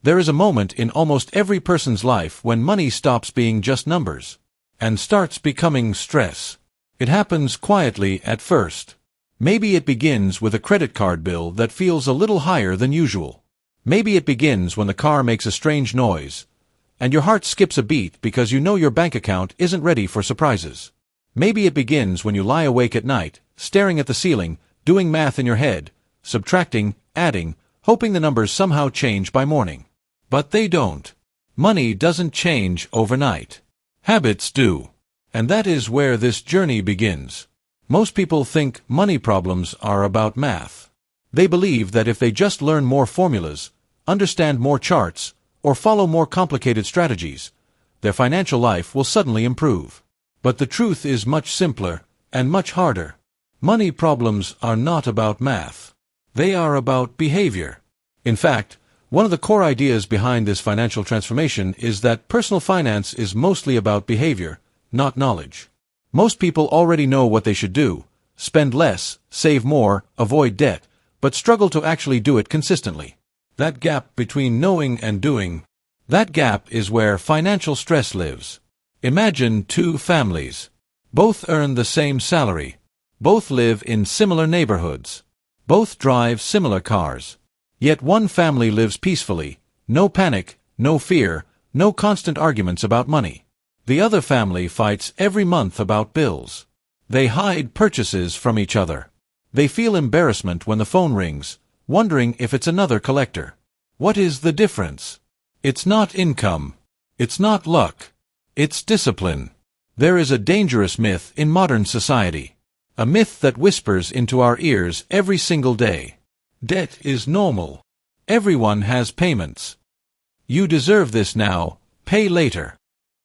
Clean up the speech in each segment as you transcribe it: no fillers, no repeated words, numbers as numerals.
There is a moment in almost every person's life when money stops being just numbers and starts becoming stress. It happens quietly at first. Maybe it begins with a credit card bill that feels a little higher than usual. Maybe it begins when the car makes a strange noise, and your heart skips a beat because you know your bank account isn't ready for surprises. Maybe it begins when you lie awake at night, staring at the ceiling, doing math in your head, subtracting, adding, hoping the numbers somehow change by morning. But they don't. Money doesn't change overnight. Habits do. And that is where this journey begins. Most people think money problems are about math. They believe that if they just learn more formulas, understand more charts, or follow more complicated strategies, their financial life will suddenly improve. But the truth is much simpler and much harder. Money problems are not about math. They are about behavior. In fact, one of the core ideas behind this financial transformation is that personal finance is mostly about behavior, not knowledge. Most people already know what they should do: spend less, save more, avoid debt, but struggle to actually do it consistently. That gap between knowing and doing, that gap is where financial stress lives. Imagine two families. Both earn the same salary. Both live in similar neighborhoods. Both drive similar cars. Yet one family lives peacefully, no panic, no fear, no constant arguments about money. The other family fights every month about bills. They hide purchases from each other. They feel embarrassment when the phone rings, wondering if it's another collector. What is the difference? It's not income. It's not luck. It's discipline. There is a dangerous myth in modern society. A myth that whispers into our ears every single day. Debt is normal. Everyone has payments. You deserve this now, pay later.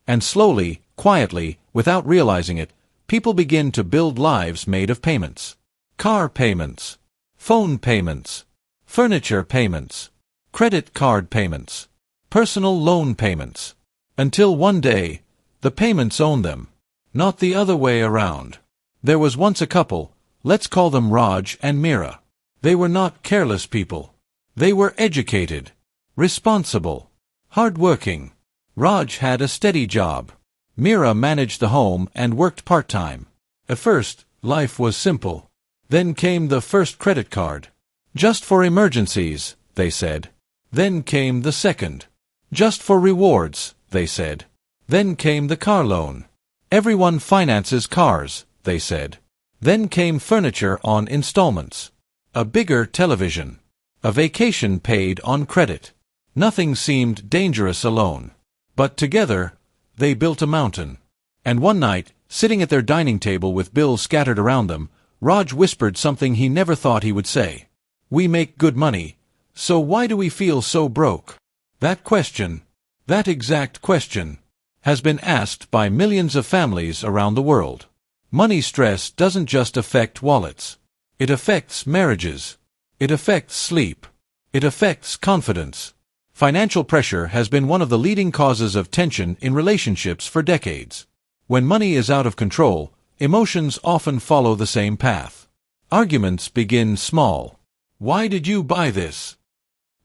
And slowly, quietly, without realizing it, people begin to build lives made of payments. Car payments, phone payments, furniture payments, credit card payments, personal loan payments. Until one day, the payments own them, not the other way around. There was once a couple, let's call them Raj and Meera. They were not careless people. They were educated, responsible, hard-working. Raj had a steady job. Meera managed the home and worked part-time. At first, life was simple. Then came the first credit card. Just for emergencies, they said. Then came the second. Just for rewards, they said. Then came the car loan. Everyone finances cars, they said. Then came furniture on installments. A bigger television. A vacation paid on credit. Nothing seemed dangerous alone. But together, they built a mountain. And one night, sitting at their dining table with bills scattered around them, Raj whispered something he never thought he would say. We make good money, so why do we feel so broke? That question, that exact question, has been asked by millions of families around the world. Money stress doesn't just affect wallets. It affects marriages. It affects sleep. It affects confidence. Financial pressure has been one of the leading causes of tension in relationships for decades. When money is out of control, emotions often follow the same path. Arguments begin small. Why did you buy this?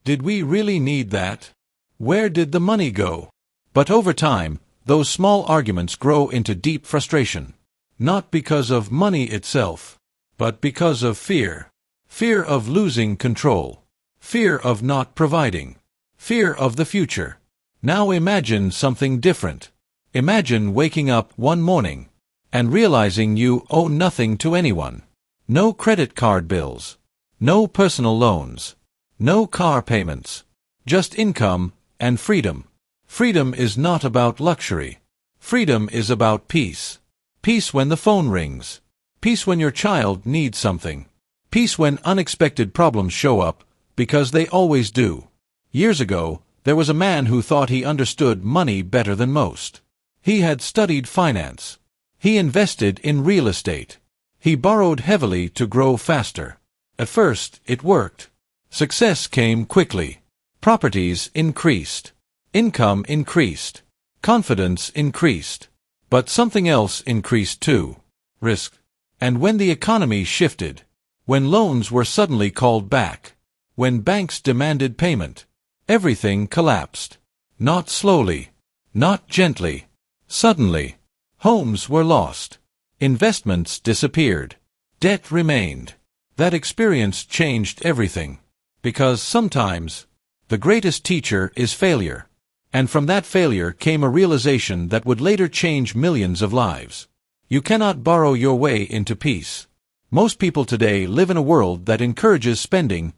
Did we really need that? Where did the money go? But over time, those small arguments grow into deep frustration. Not because of money itself, but because of fear. Fear of losing control. Fear of not providing. Fear of the future. Now imagine something different. Imagine waking up one morning and realizing you owe nothing to anyone. No credit card bills. No personal loans. No car payments. Just income and freedom. Freedom is not about luxury. Freedom is about peace. Peace when the phone rings. Peace when your child needs something. Peace when unexpected problems show up, because they always do. Years ago, there was a man who thought he understood money better than most. He had studied finance. He invested in real estate. He borrowed heavily to grow faster. At first, it worked. Success came quickly. Properties increased. Income increased. Confidence increased. But something else increased too. Risk. And when the economy shifted, when loans were suddenly called back, when banks demanded payment, Everything collapsed. Not slowly. Not gently. Suddenly. Homes were lost. Investments disappeared. Debt remained. That experience changed everything. Because sometimes, the greatest teacher is failure. And from that failure came a realization that would later change millions of lives. You cannot borrow your way into peace. Most people today live in a world that encourages spending,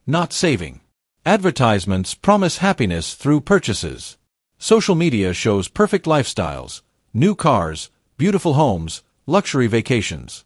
not saving. Advertisements promise happiness through purchases. Social media shows perfect lifestyles, new cars, beautiful homes, luxury vacations.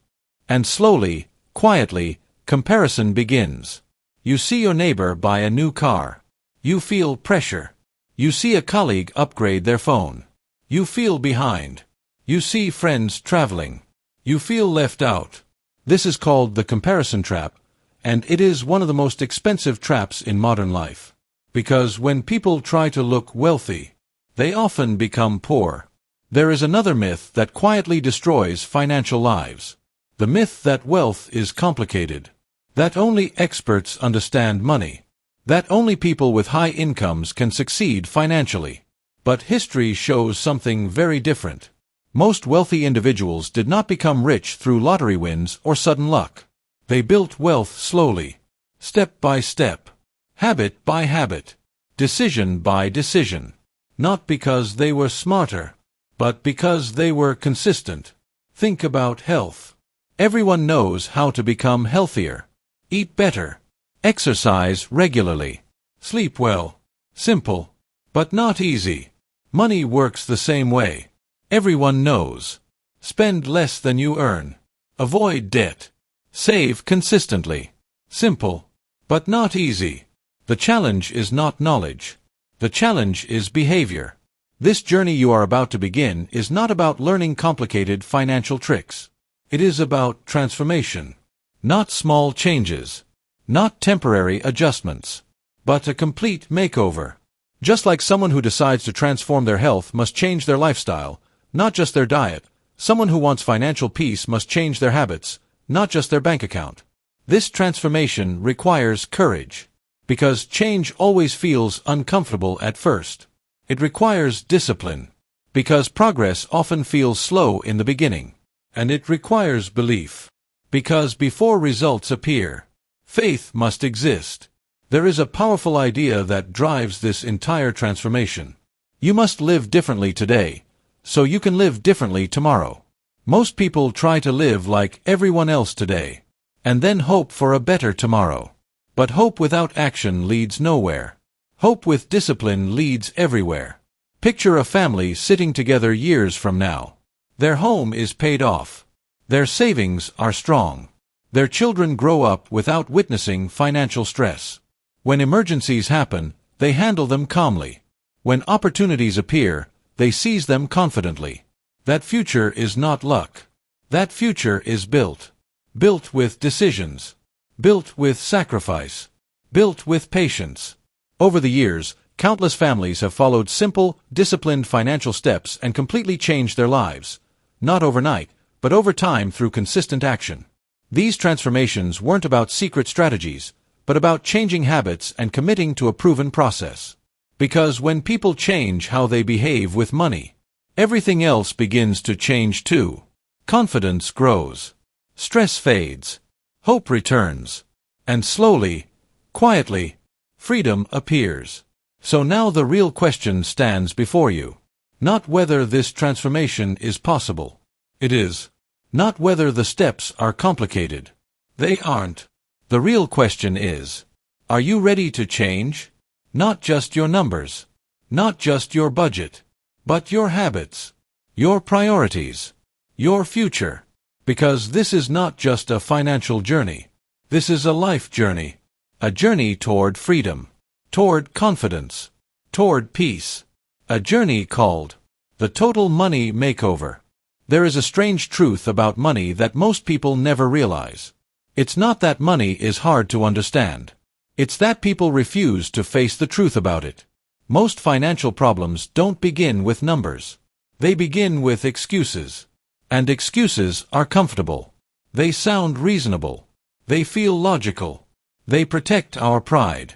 And slowly, quietly, comparison begins. You see your neighbor buy a new car. You feel pressure. You see a colleague upgrade their phone. You feel behind. You see friends traveling. You feel left out. This is called the comparison trap, and it is one of the most expensive traps in modern life. Because when people try to look wealthy, they often become poor. There is another myth that quietly destroys financial lives. The myth that wealth is complicated. That only experts understand money. That only people with high incomes can succeed financially. But history shows something very different. Most wealthy individuals did not become rich through lottery wins or sudden luck. They built wealth slowly, step by step, habit by habit, decision by decision. Not because they were smarter, but because they were consistent. Think about health. Everyone knows how to become healthier. Eat better. Exercise regularly. Sleep well. Simple, but not easy. Money works the same way. Everyone knows. Spend less than you earn. Avoid debt. Save consistently. Simple, but not easy. The challenge is not knowledge. The challenge is behavior. This journey you are about to begin is not about learning complicated financial tricks. It is about transformation. Not small changes. Not temporary adjustments. But a complete makeover. Just like someone who decides to transform their health must change their lifestyle, not just their diet, someone who wants financial peace must change their habits, not just their bank account. This transformation requires courage. Because change always feels uncomfortable at first. It requires discipline. Because progress often feels slow in the beginning. And it requires belief. Because before results appear, faith must exist. There is a powerful idea that drives this entire transformation. You must live differently today, so you can live differently tomorrow. Most people try to live like everyone else today, and then hope for a better tomorrow. But hope without action leads nowhere. Hope with discipline leads everywhere. Picture a family sitting together years from now. Their home is paid off. Their savings are strong. Their children grow up without witnessing financial stress. When emergencies happen, they handle them calmly. When opportunities appear, they seize them confidently. That future is not luck. That future is built. Built with decisions. Built with sacrifice. Built with patience. Over the years, countless families have followed simple, disciplined financial steps and completely changed their lives. Not overnight, but over time through consistent action. These transformations weren't about secret strategies, but about changing habits and committing to a proven process. Because when people change how they behave with money, everything else begins to change too. Confidence grows. Stress fades. Hope returns. And slowly, quietly, freedom appears. So now the real question stands before you. Not whether this transformation is possible. It is. Not whether the steps are complicated. They aren't. The real question is, are you ready to change? Not just your numbers. Not just your budget. But your habits. Your priorities. Your future. Because this is not just a financial journey. This is a life journey. A journey toward freedom. Toward confidence. Toward peace. A journey called the Total Money Makeover. There is a strange truth about money that most people never realize. It's not that money is hard to understand. It's that people refuse to face the truth about it. Most financial problems don't begin with numbers. They begin with excuses. And excuses are comfortable. They sound reasonable. They feel logical. They protect our pride.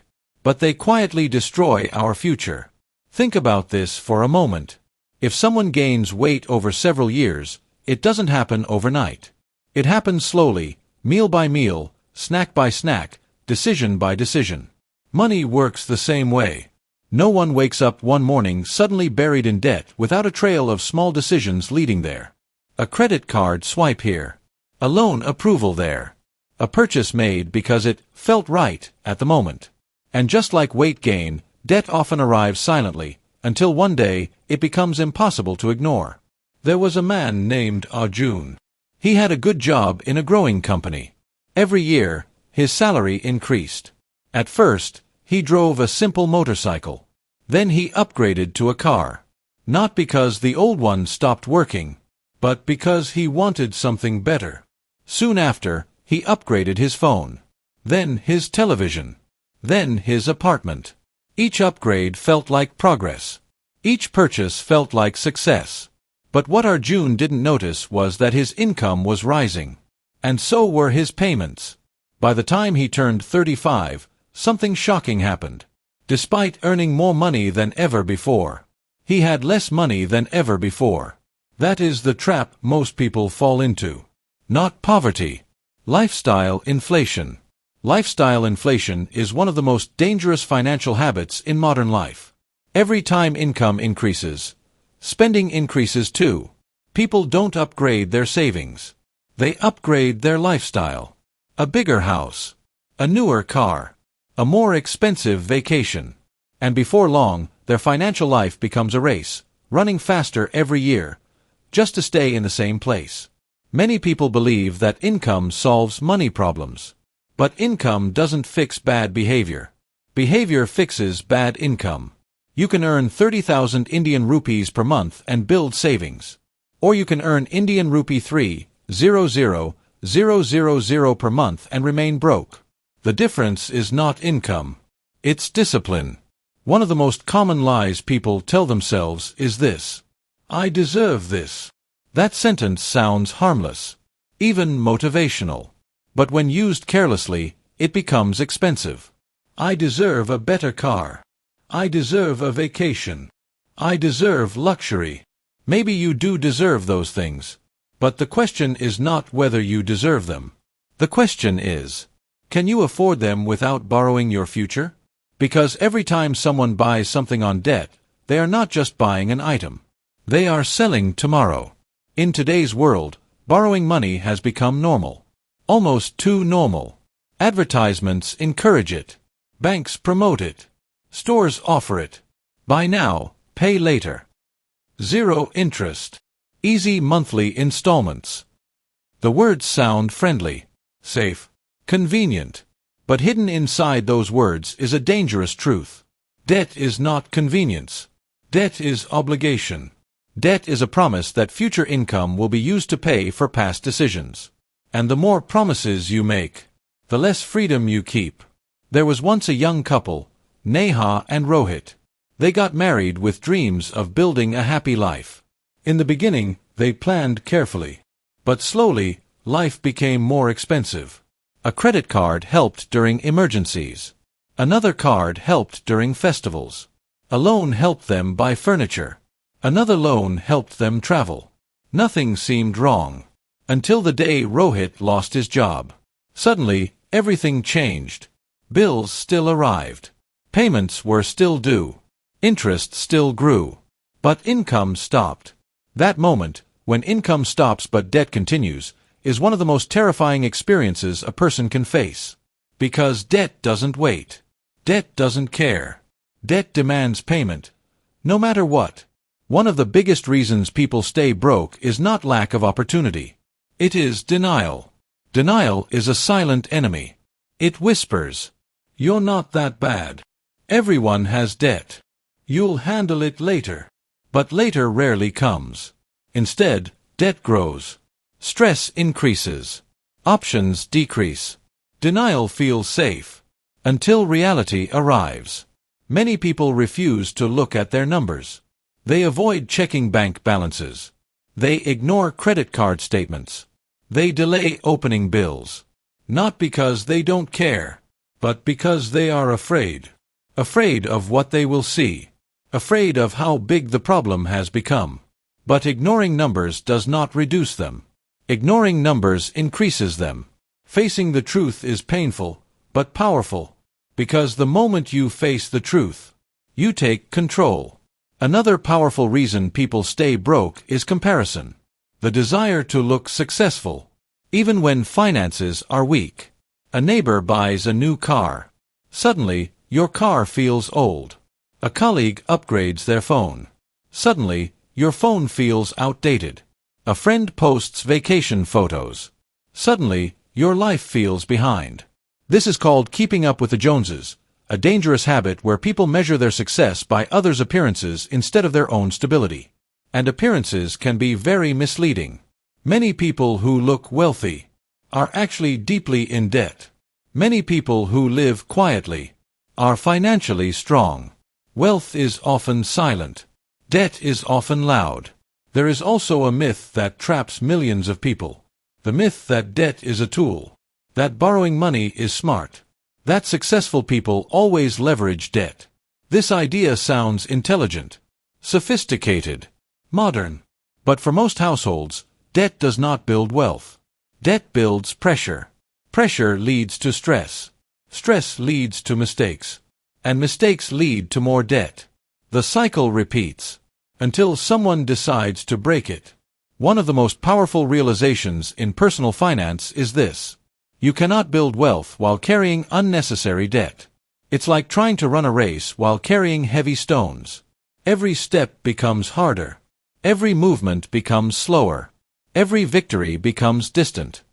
but they quietly destroy our future. Think about this for a moment. If someone gains weight over several years, it doesn't happen overnight. It happens slowly, meal by meal, snack by snack, decision by decision. Money works the same way. No one wakes up one morning suddenly buried in debt without a trail of small decisions leading there. A credit card swipe here. A loan approval there. A purchase made because it felt right at the moment. And just like weight gain, debt often arrives silently, until one day it becomes impossible to ignore. There was a man named Arjun. He had a good job in a growing company. Every year, his salary increased. At first, he drove a simple motorcycle. Then he upgraded to a car. Not because the old one stopped working, but because he wanted something better. Soon after, he upgraded his phone. Then his television. Then his apartment. Each upgrade felt like progress. Each purchase felt like success. But what Arjun didn't notice was that his income was rising. And so were his payments. By the time he turned 35, something shocking happened. Despite earning more money than ever before, he had less money than ever before. That is the trap most people fall into. Not poverty. Lifestyle inflation. Lifestyle inflation is one of the most dangerous financial habits in modern life. Every time income increases, spending increases too. People don't upgrade their savings. They upgrade their lifestyle. A bigger house. A newer car. A more expensive vacation. And before long, their financial life becomes a race, running faster every year, just to stay in the same place. Many people believe that income solves money problems. But income doesn't fix bad behavior. Behavior fixes bad income. You can earn 30,000 Indian rupees per month and build savings. Or you can earn Indian rupee 3,000,000 per month and remain broke. The difference is not income. It's discipline. One of the most common lies people tell themselves is this: I deserve this. That sentence sounds harmless, even motivational. But when used carelessly, it becomes expensive. I deserve a better car. I deserve a vacation. I deserve luxury. Maybe you do deserve those things. But the question is not whether you deserve them. The question is, can you afford them without borrowing your future? Because every time someone buys something on debt, they are not just buying an item. They are selling tomorrow. In today's world, borrowing money has become normal. Almost too normal. Advertisements encourage it. Banks promote it. Stores offer it. Buy now, pay later. Zero interest. Easy monthly installments. The words sound friendly, safe, convenient. But hidden inside those words is a dangerous truth. Debt is not convenience. Debt is obligation. Debt is a promise that future income will be used to pay for past decisions. And the more promises you make, the less freedom you keep. There was once a young couple, Neha and Rohit. They got married with dreams of building a happy life. In the beginning, they planned carefully. But slowly, life became more expensive. A credit card helped during emergencies. Another card helped during festivals. A loan helped them buy furniture. Another loan helped them travel. Nothing seemed wrong. Until the day Rohit lost his job. Suddenly, everything changed. Bills still arrived. Payments were still due. Interest still grew. But income stopped. That moment, when income stops but debt continues, is one of the most terrifying experiences a person can face. Because debt doesn't wait. Debt doesn't care. Debt demands payment. No matter what. One of the biggest reasons people stay broke is not lack of opportunity. It is denial. Denial is a silent enemy. It whispers, "You're not that bad. Everyone has debt. You'll handle it later." But later rarely comes. Instead, debt grows. Stress increases. Options decrease. Denial feels safe. Until reality arrives. Many people refuse to look at their numbers. They avoid checking bank balances. They ignore credit card statements. They delay opening bills. Not because they don't care, but because they are afraid. afraid of what they will see, afraid of how big the problem has become. But ignoring numbers does not reduce them. Ignoring numbers increases them. Facing the truth is painful, but powerful, because the moment you face the truth, you take control. Another powerful reason people stay broke is comparison. The desire to look successful, even when finances are weak. A neighbor buys a new car. Suddenly, your car feels old. A colleague upgrades their phone. Suddenly, your phone feels outdated. A friend posts vacation photos. Suddenly, your life feels behind. This is called keeping up with the Joneses, a dangerous habit where people measure their success by others' appearances instead of their own stability. And appearances can be very misleading. Many people who look wealthy are actually deeply in debt. Many people who live quietly are financially strong. Wealth is often silent. Debt is often loud. There is also a myth that traps millions of people. The myth that debt is a tool, that borrowing money is smart, that successful people always leverage debt. This idea sounds intelligent, sophisticated, modern. But for most households, debt does not build wealth. Debt builds pressure. Pressure leads to stress. Stress leads to mistakes. And mistakes lead to more debt. The cycle repeats until someone decides to break it. One of the most powerful realizations in personal finance is this: you cannot build wealth while carrying unnecessary debt. It's like trying to run a race while carrying heavy stones. Every step becomes harder. Every movement becomes slower. Every victory becomes distant.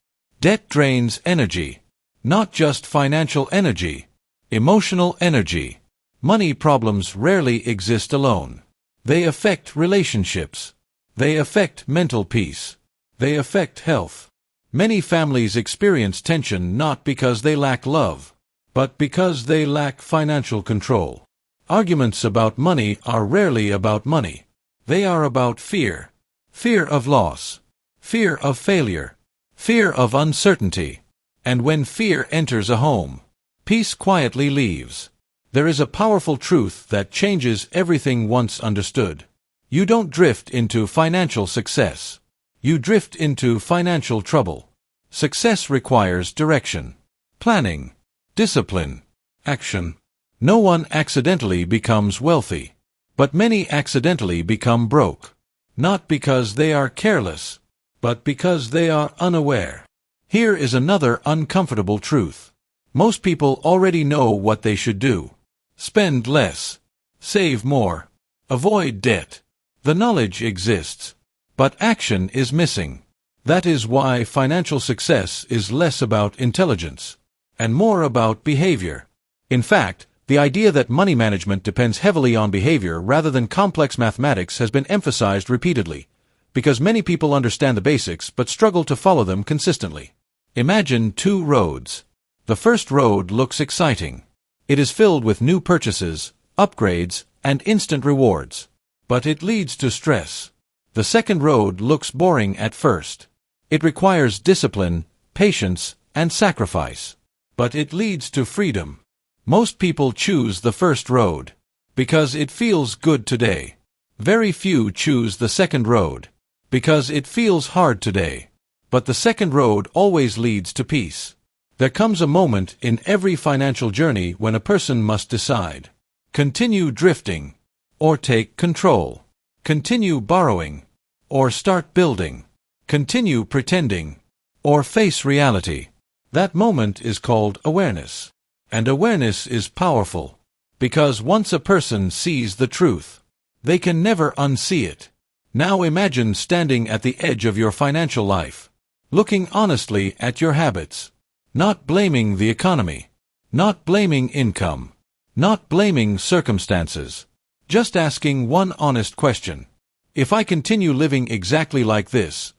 Debt drains energy. Not just financial energy. Emotional energy. Money problems rarely exist alone. They affect relationships. They affect mental peace. They affect health. Many families experience tension not because they lack love, but because they lack financial control. Arguments about money are rarely about money. They are about fear. Fear of loss. Fear of failure. Fear of uncertainty. And when fear enters a home, peace quietly leaves. There is a powerful truth that changes everything once understood. You don't drift into financial success. You drift into financial trouble. Success requires direction, planning, discipline, action. No one accidentally becomes wealthy, but many accidentally become broke. Not because they are careless, but because they are unaware. Here is another uncomfortable truth. Most people already know what they should do. Spend less. Save more. Avoid debt. The knowledge exists, but action is missing. That is why financial success is less about intelligence and more about behavior. In fact, the idea that money management depends heavily on behavior rather than complex mathematics has been emphasized repeatedly, because many people understand the basics but struggle to follow them consistently. Imagine two roads. The first road looks exciting. It is filled with new purchases, upgrades, and instant rewards. But it leads to stress. The second road looks boring at first. It requires discipline, patience, and sacrifice. But it leads to freedom. Most people choose the first road because it feels good today. Very few choose the second road because it feels hard today. But the second road always leads to peace. There comes a moment in every financial journey when a person must decide: continue drifting, or take control. Continue borrowing, or start building. Continue pretending, or face reality. That moment is called awareness. And awareness is powerful, because once a person sees the truth, they can never unsee it. Now imagine standing at the edge of your financial life, looking honestly at your habits, not blaming the economy, not blaming income, not blaming circumstances, just asking one honest question: if I continue living exactly like this,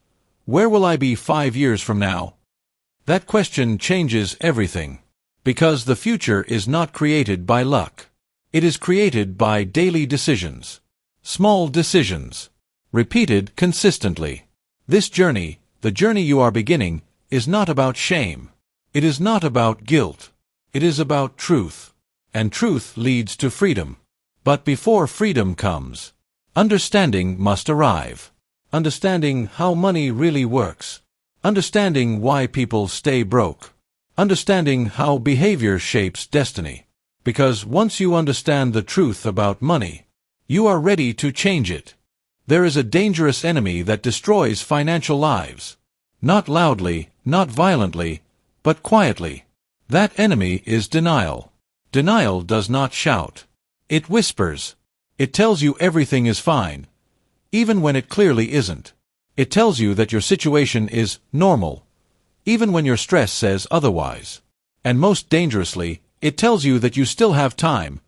where will I be 5 years from now? That question changes everything, because the future is not created by luck. It is created by daily decisions, small decisions, repeated consistently. This journey, the journey you are beginning, is not about shame. It is not about guilt. It is about truth. and truth leads to freedom. But before freedom comes, understanding must arrive. Understanding how money really works. Understanding why people stay broke. Understanding how behavior shapes destiny. Because once you understand the truth about money, you are ready to change it. There is a dangerous enemy that destroys financial lives. Not loudly, not violently, but quietly. That enemy is denial. Denial does not shout. It whispers. It tells you everything is fine, even when it clearly isn't. It tells you that your situation is normal, even when your stress says otherwise. And most dangerously, it tells you that you still have time,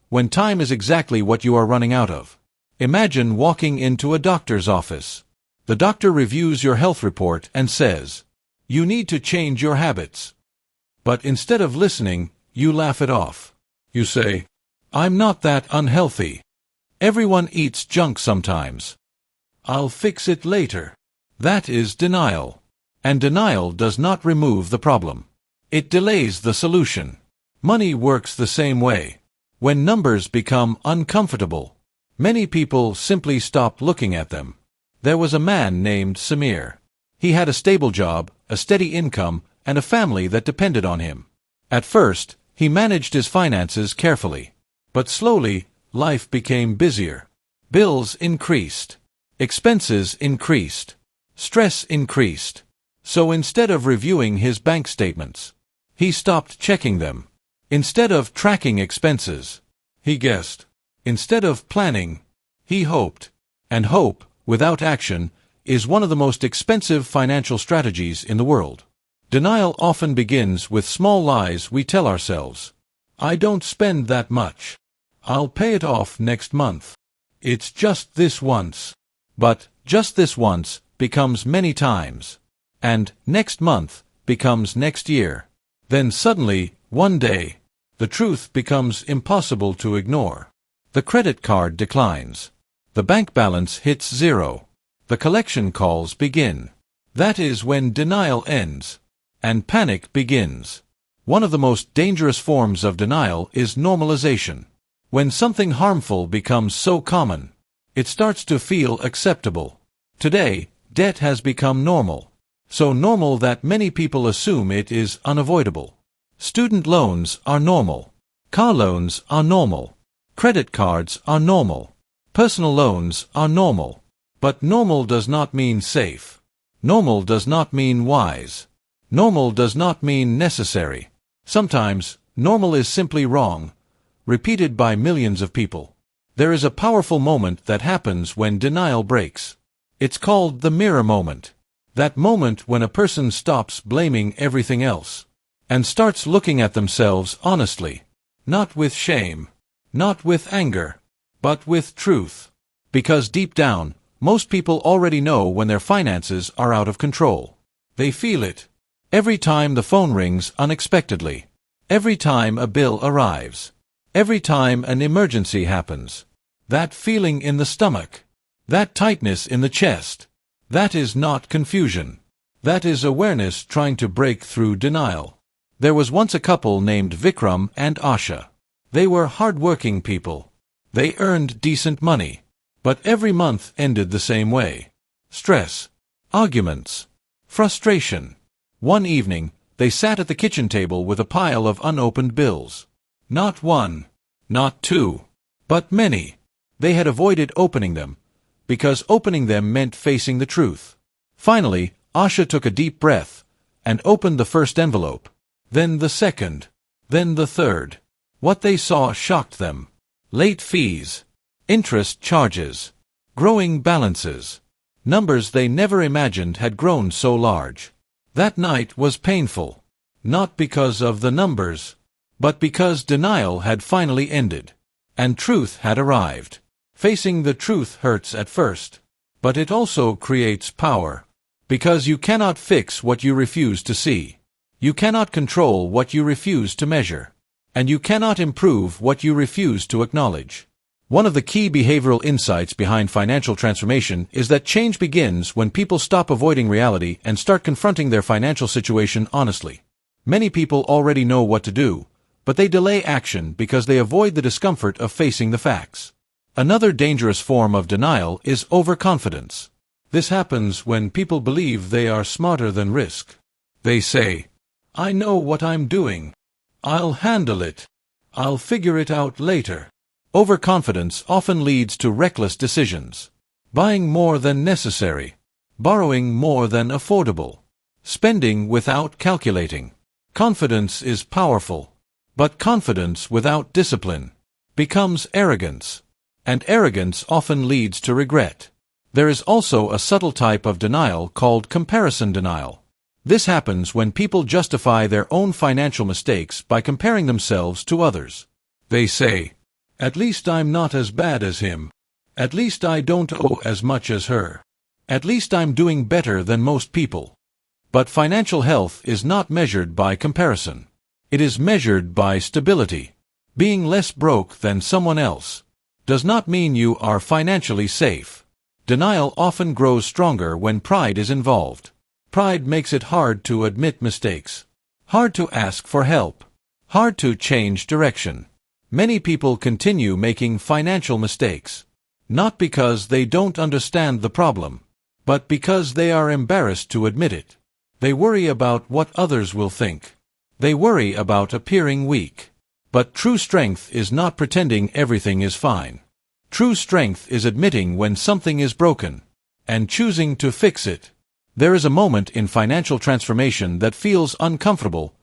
when time is exactly what you are running out of. Imagine walking into a doctor's office. The doctor reviews your health report and says, "You need to change your habits." But instead of listening, you laugh it off. You say, "I'm not that unhealthy. Everyone eats junk sometimes. I'll fix it later." That is denial. And denial does not remove the problem. It delays the solution. Money works the same way. When numbers become uncomfortable, many people simply stop looking at them. There was a man named Samir. He had a stable job, a steady income, and a family that depended on him. At first, he managed his finances carefully. But slowly, life became busier. Bills increased. Expenses increased. Stress increased. So instead of reviewing his bank statements, he stopped checking them. Instead of tracking expenses, he guessed. Instead of planning, he hoped. And hope, without action, is one of the most expensive financial strategies in the world. Denial often begins with small lies we tell ourselves. I don't spend that much. I'll pay it off next month. It's just this once. But just this once becomes many times. And next month becomes next year. Then suddenly, one day, the truth becomes impossible to ignore. The credit card declines. The bank balance hits zero. The collection calls begin. That is when denial ends, and panic begins. One of the most dangerous forms of denial is normalization. When something harmful becomes so common, it starts to feel acceptable. Today, debt has become normal. So normal that many people assume it is unavoidable. Student loans are normal. Car loans are normal. Credit cards are normal. Personal loans are normal. But normal does not mean safe. Normal does not mean wise. Normal does not mean necessary. Sometimes, normal is simply wrong, repeated by millions of people. There is a powerful moment that happens when denial breaks. It's called the mirror moment. That moment when a person stops blaming everything else and starts looking at themselves honestly, not with shame, not with anger, but with truth. Because deep down, most people already know when their finances are out of control. They feel it. Every time the phone rings unexpectedly. Every time a bill arrives. Every time an emergency happens. That feeling in the stomach. That tightness in the chest. That is not confusion. That is awareness trying to break through denial. There was once a couple named Vikram and Asha. They were hard-working people. They earned decent money. But every month ended the same way. Stress. Arguments. Frustration. One evening, they sat at the kitchen table with a pile of unopened bills. Not one, not two, but many. They had avoided opening them, because opening them meant facing the truth. Finally, Asha took a deep breath and opened the first envelope, then the second, then the third. What they saw shocked them. Late fees, interest charges, growing balances. Numbers they never imagined had grown so large. That night was painful, not because of the numbers, but because denial had finally ended, and truth had arrived. Facing the truth hurts at first, but it also creates power. Because you cannot fix what you refuse to see. You cannot control what you refuse to measure. And you cannot improve what you refuse to acknowledge. One of the key behavioral insights behind financial transformation is that change begins when people stop avoiding reality and start confronting their financial situation honestly. Many people already know what to do, but they delay action because they avoid the discomfort of facing the facts. Another dangerous form of denial is overconfidence. This happens when people believe they are smarter than risk. They say, "I know what I'm doing. I'll handle it. I'll figure it out later." Overconfidence often leads to reckless decisions. Buying more than necessary. Borrowing more than affordable. Spending without calculating. Confidence is powerful, but confidence without discipline becomes arrogance, and arrogance often leads to regret. There is also a subtle type of denial called comparison denial. This happens when people justify their own financial mistakes by comparing themselves to others. They say, "At least I'm not as bad as him. At least I don't owe as much as her. At least I'm doing better than most people." But financial health is not measured by comparison. It is measured by stability. Being less broke than someone else does not mean you are financially safe. Denial often grows stronger when pride is involved. Pride makes it hard to admit mistakes, hard to ask for help, hard to change direction. Many people continue making financial mistakes, not because they don't understand the problem, but because they are embarrassed to admit it. They worry about what others will think. They worry about appearing weak. But true strength is not pretending everything is fine. True strength is admitting when something is broken and choosing to fix it. There is a moment in financial transformation that feels uncomfortable,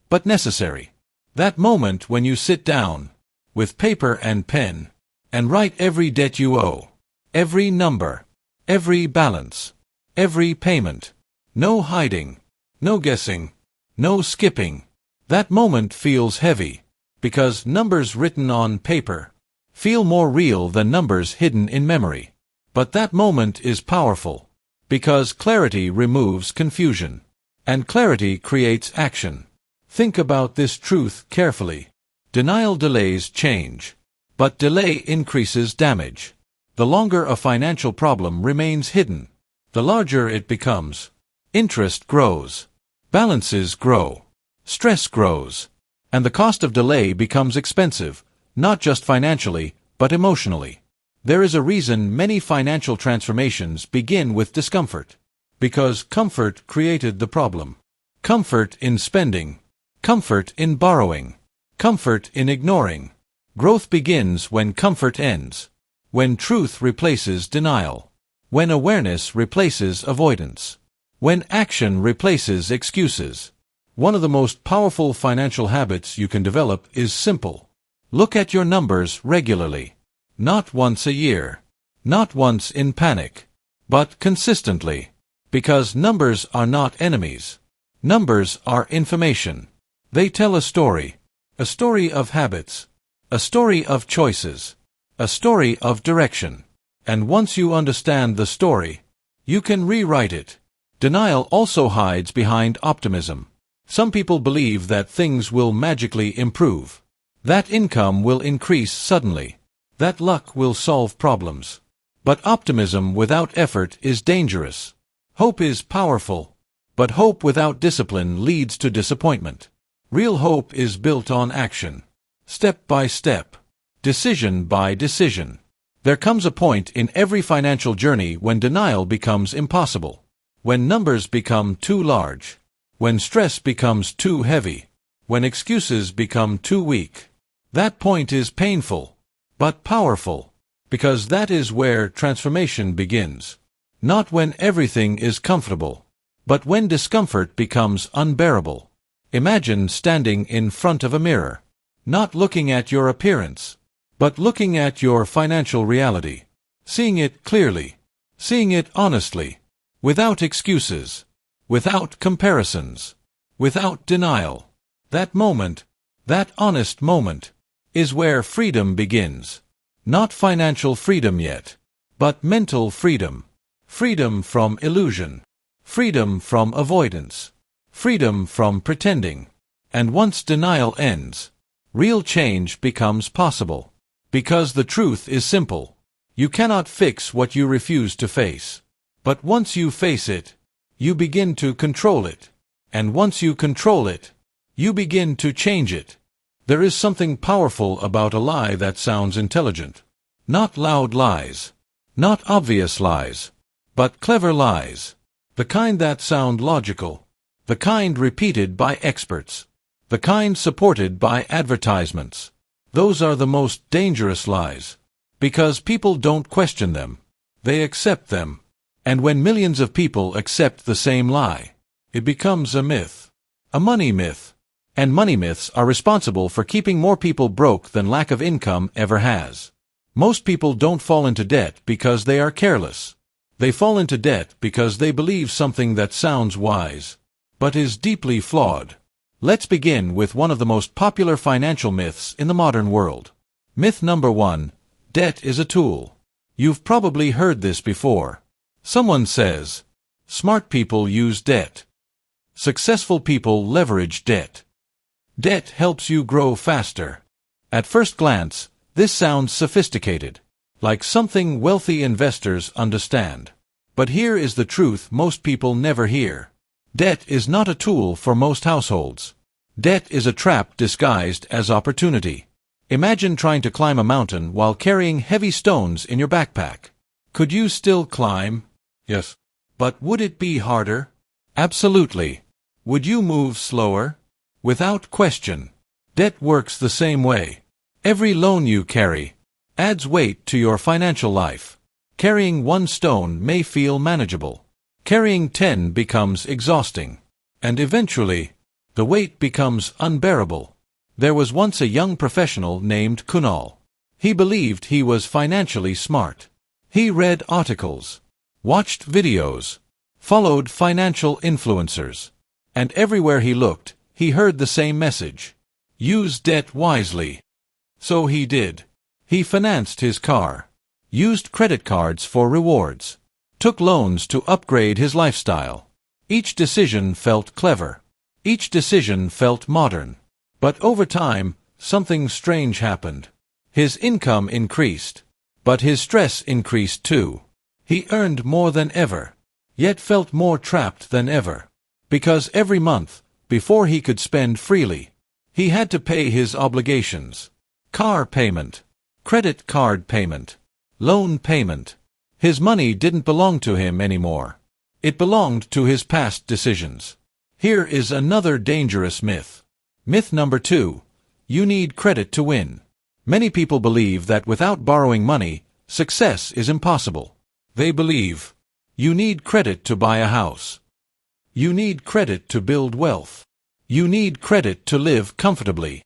but necessary. That moment when you sit down, with paper and pen, and write every debt you owe, every number, every balance, every payment. No hiding, no guessing, no skipping. That moment feels heavy, because numbers written on paper feel more real than numbers hidden in memory. But that moment is powerful, because clarity removes confusion, and clarity creates action. Think about this truth carefully. Denial delays change, but delay increases damage. The longer a financial problem remains hidden, the larger it becomes. Interest grows, balances grow, stress grows, and the cost of delay becomes expensive, not just financially, but emotionally. There is a reason many financial transformations begin with discomfort. Because comfort created the problem. Comfort in spending, comfort in borrowing, comfort in ignoring. Growth begins when comfort ends, when truth replaces denial, when awareness replaces avoidance, when action replaces excuses. One of the most powerful financial habits you can develop is simple. Look at your numbers regularly. Not once a year. Not once in panic. But consistently. Because numbers are not enemies. Numbers are information. They tell a story. A story of habits. A story of choices. A story of direction. And once you understand the story, you can rewrite it. Denial also hides behind optimism. Some people believe that things will magically improve, that income will increase suddenly, that luck will solve problems. But optimism without effort is dangerous. Hope is powerful, but hope without discipline leads to disappointment. Real hope is built on action, step by step, decision by decision. There comes a point in every financial journey when denial becomes impossible. When numbers become too large, when stress becomes too heavy, when excuses become too weak. That point is painful, but powerful, because that is where transformation begins. Not when everything is comfortable, but when discomfort becomes unbearable. Imagine standing in front of a mirror, not looking at your appearance, but looking at your financial reality, seeing it clearly, seeing it honestly, without excuses, without comparisons, without denial. That moment, that honest moment, is where freedom begins. Not financial freedom yet, but mental freedom. Freedom from illusion. Freedom from avoidance. Freedom from pretending. And once denial ends, real change becomes possible. Because the truth is simple. You cannot fix what you refuse to face. But once you face it, you begin to control it. And once you control it, you begin to change it. There is something powerful about a lie that sounds intelligent. Not loud lies. Not obvious lies. But clever lies. The kind that sound logical. The kind repeated by experts. The kind supported by advertisements. Those are the most dangerous lies. Because people don't question them. They accept them. And when millions of people accept the same lie, it becomes a myth. A money myth. And money myths are responsible for keeping more people broke than lack of income ever has. Most people don't fall into debt because they are careless. They fall into debt because they believe something that sounds wise, but is deeply flawed. Let's begin with one of the most popular financial myths in the modern world. Myth number 1. Debt is a tool. You've probably heard this before. Someone says, smart people use debt. Successful people leverage debt. Debt helps you grow faster. At first glance, this sounds sophisticated, like something wealthy investors understand. But here is the truth most people never hear. Debt is not a tool for most households. Debt is a trap disguised as opportunity. Imagine trying to climb a mountain while carrying heavy stones in your backpack. Could you still climb? Yes. But would it be harder? Absolutely. Would you move slower? Without question. Debt works the same way. Every loan you carry adds weight to your financial life. Carrying 1 stone may feel manageable. Carrying 10 becomes exhausting. And eventually, the weight becomes unbearable. There was once a young professional named Kunal. He believed he was financially smart. He read articles, watched videos, followed financial influencers. And everywhere he looked, he heard the same message. Use debt wisely. So he did. He financed his car, used credit cards for rewards, took loans to upgrade his lifestyle. Each decision felt clever. Each decision felt modern. But over time, something strange happened. His income increased, but his stress increased too. He earned more than ever, yet felt more trapped than ever. Because every month, before he could spend freely, he had to pay his obligations. Car payment, credit card payment, loan payment. His money didn't belong to him anymore. It belonged to his past decisions. Here is another dangerous myth. Myth number 2. You need credit to win. Many people believe that without borrowing money, success is impossible. They believe you need credit to buy a house. You need credit to build wealth. You need credit to live comfortably.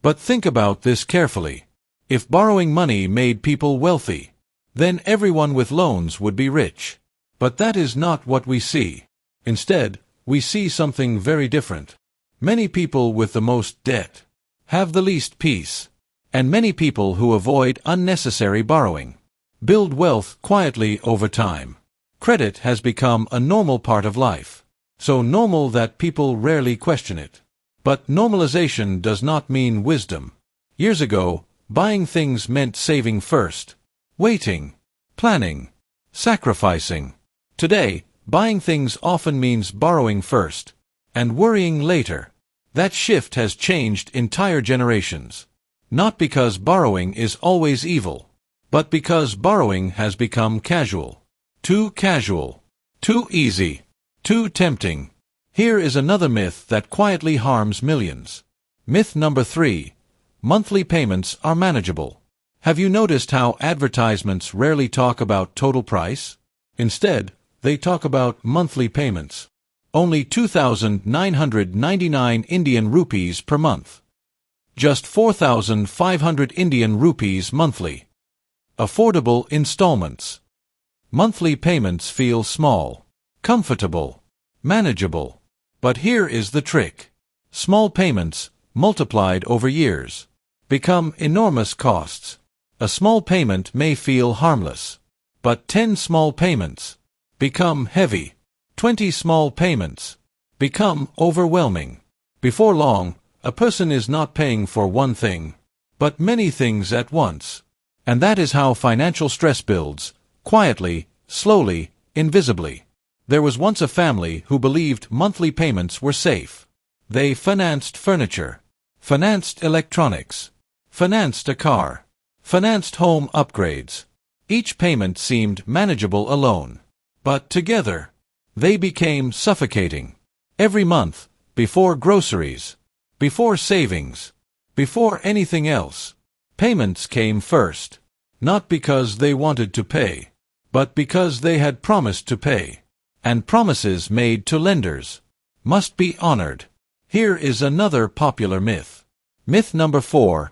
But think about this carefully. If borrowing money made people wealthy, then everyone with loans would be rich. But that is not what we see. Instead, we see something very different. Many people with the most debt have the least peace, and many people who avoid unnecessary borrowing build wealth quietly over time. Credit has become a normal part of life, so normal that people rarely question it. But normalization does not mean wisdom. Years ago, buying things meant saving first, waiting, planning, sacrificing. Today, buying things often means borrowing first and worrying later. That shift has changed entire generations. Not because borrowing is always evil, but because borrowing has become casual. Too casual, too easy, too tempting. Here is another myth that quietly harms millions. Myth number 3. Monthly payments are manageable. Have you noticed how advertisements rarely talk about total price? Instead, they talk about monthly payments. Only 2,999 Indian rupees per month. Just 4,500 Indian rupees monthly. Affordable installments. Monthly payments feel small, comfortable, manageable. But here is the trick. Small payments, multiplied over years, become enormous costs. A small payment may feel harmless, but 10 small payments become heavy. 20 small payments become overwhelming. Before long, a person is not paying for one thing, but many things at once. And that is how financial stress builds, quietly, slowly, invisibly. There was once a family who believed monthly payments were safe. They financed furniture, financed electronics, financed a car, financed home upgrades. Each payment seemed manageable alone, but together, they became suffocating. Every month, before groceries, before savings, before anything else, payments came first, not because they wanted to pay, but because they had promised to pay, and promises made to lenders must be honored. Here is another popular myth. Myth number 4.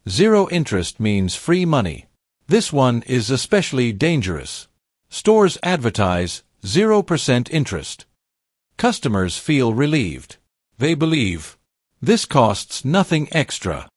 Zero interest means free money. This one is especially dangerous. Stores advertise 0% interest. Customers feel relieved. They believe this costs nothing extra.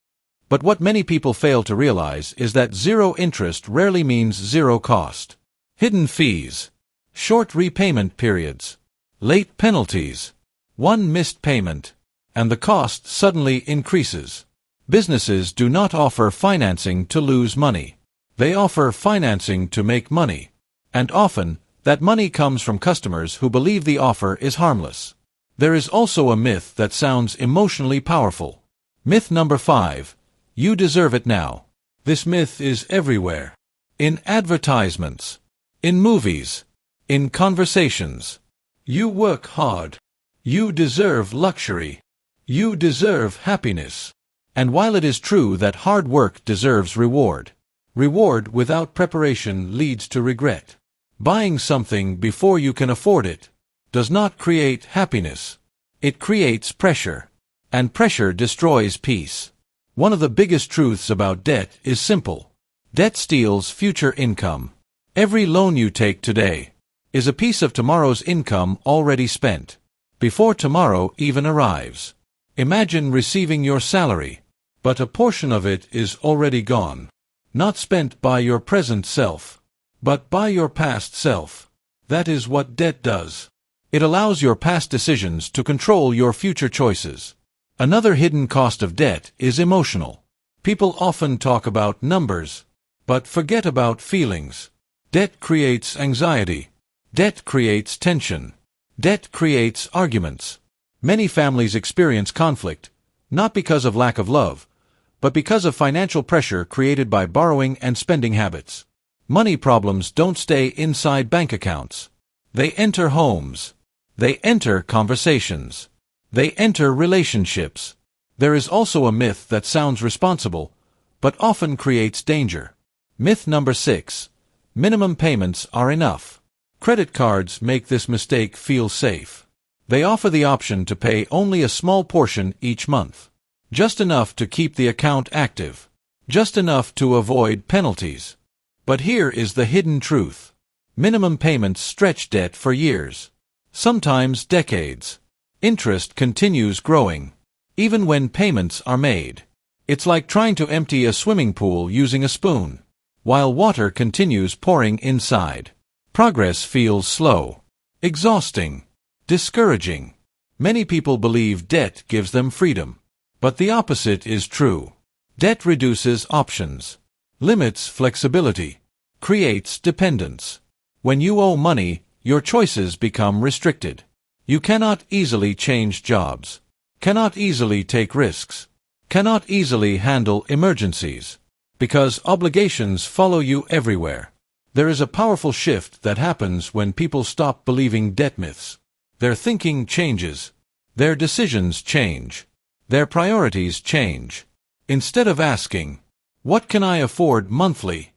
But what many people fail to realize is that zero interest rarely means zero cost. Hidden fees, short repayment periods, late penalties, one missed payment, and the cost suddenly increases. Businesses do not offer financing to lose money. They offer financing to make money. And often, that money comes from customers who believe the offer is harmless. There is also a myth that sounds emotionally powerful. Myth number 5. You deserve it now. This myth is everywhere. In advertisements, in movies, in conversations. You work hard. You deserve luxury. You deserve happiness. And while it is true that hard work deserves reward, reward without preparation leads to regret. Buying something before you can afford it does not create happiness. It creates pressure. And pressure destroys peace. One of the biggest truths about debt is simple. Debt steals future income. Every loan you take today is a piece of tomorrow's income already spent, before tomorrow even arrives. Imagine receiving your salary, but a portion of it is already gone. Not spent by your present self, but by your past self. That is what debt does. It allows your past decisions to control your future choices. Another hidden cost of debt is emotional. People often talk about numbers, but forget about feelings. Debt creates anxiety. Debt creates tension. Debt creates arguments. Many families experience conflict, not because of lack of love, but because of financial pressure created by borrowing and spending habits. Money problems don't stay inside bank accounts. They enter homes. They enter conversations. They enter relationships. There is also a myth that sounds responsible, but often creates danger. Myth number 6. Minimum payments are enough. Credit cards make this mistake feel safe. They offer the option to pay only a small portion each month. Just enough to keep the account active. Just enough to avoid penalties. But here is the hidden truth. Minimum payments stretch debt for years. Sometimes decades. Interest continues growing, even when payments are made. It's like trying to empty a swimming pool using a spoon, while water continues pouring inside. Progress feels slow, exhausting, discouraging. Many people believe debt gives them freedom, but the opposite is true. Debt reduces options, limits flexibility, creates dependence. When you owe money, your choices become restricted. You cannot easily change jobs, cannot easily take risks, cannot easily handle emergencies, because obligations follow you everywhere. There is a powerful shift that happens when people stop believing debt myths. Their thinking changes. Their decisions change. Their priorities change. Instead of asking, "What can I afford monthly?"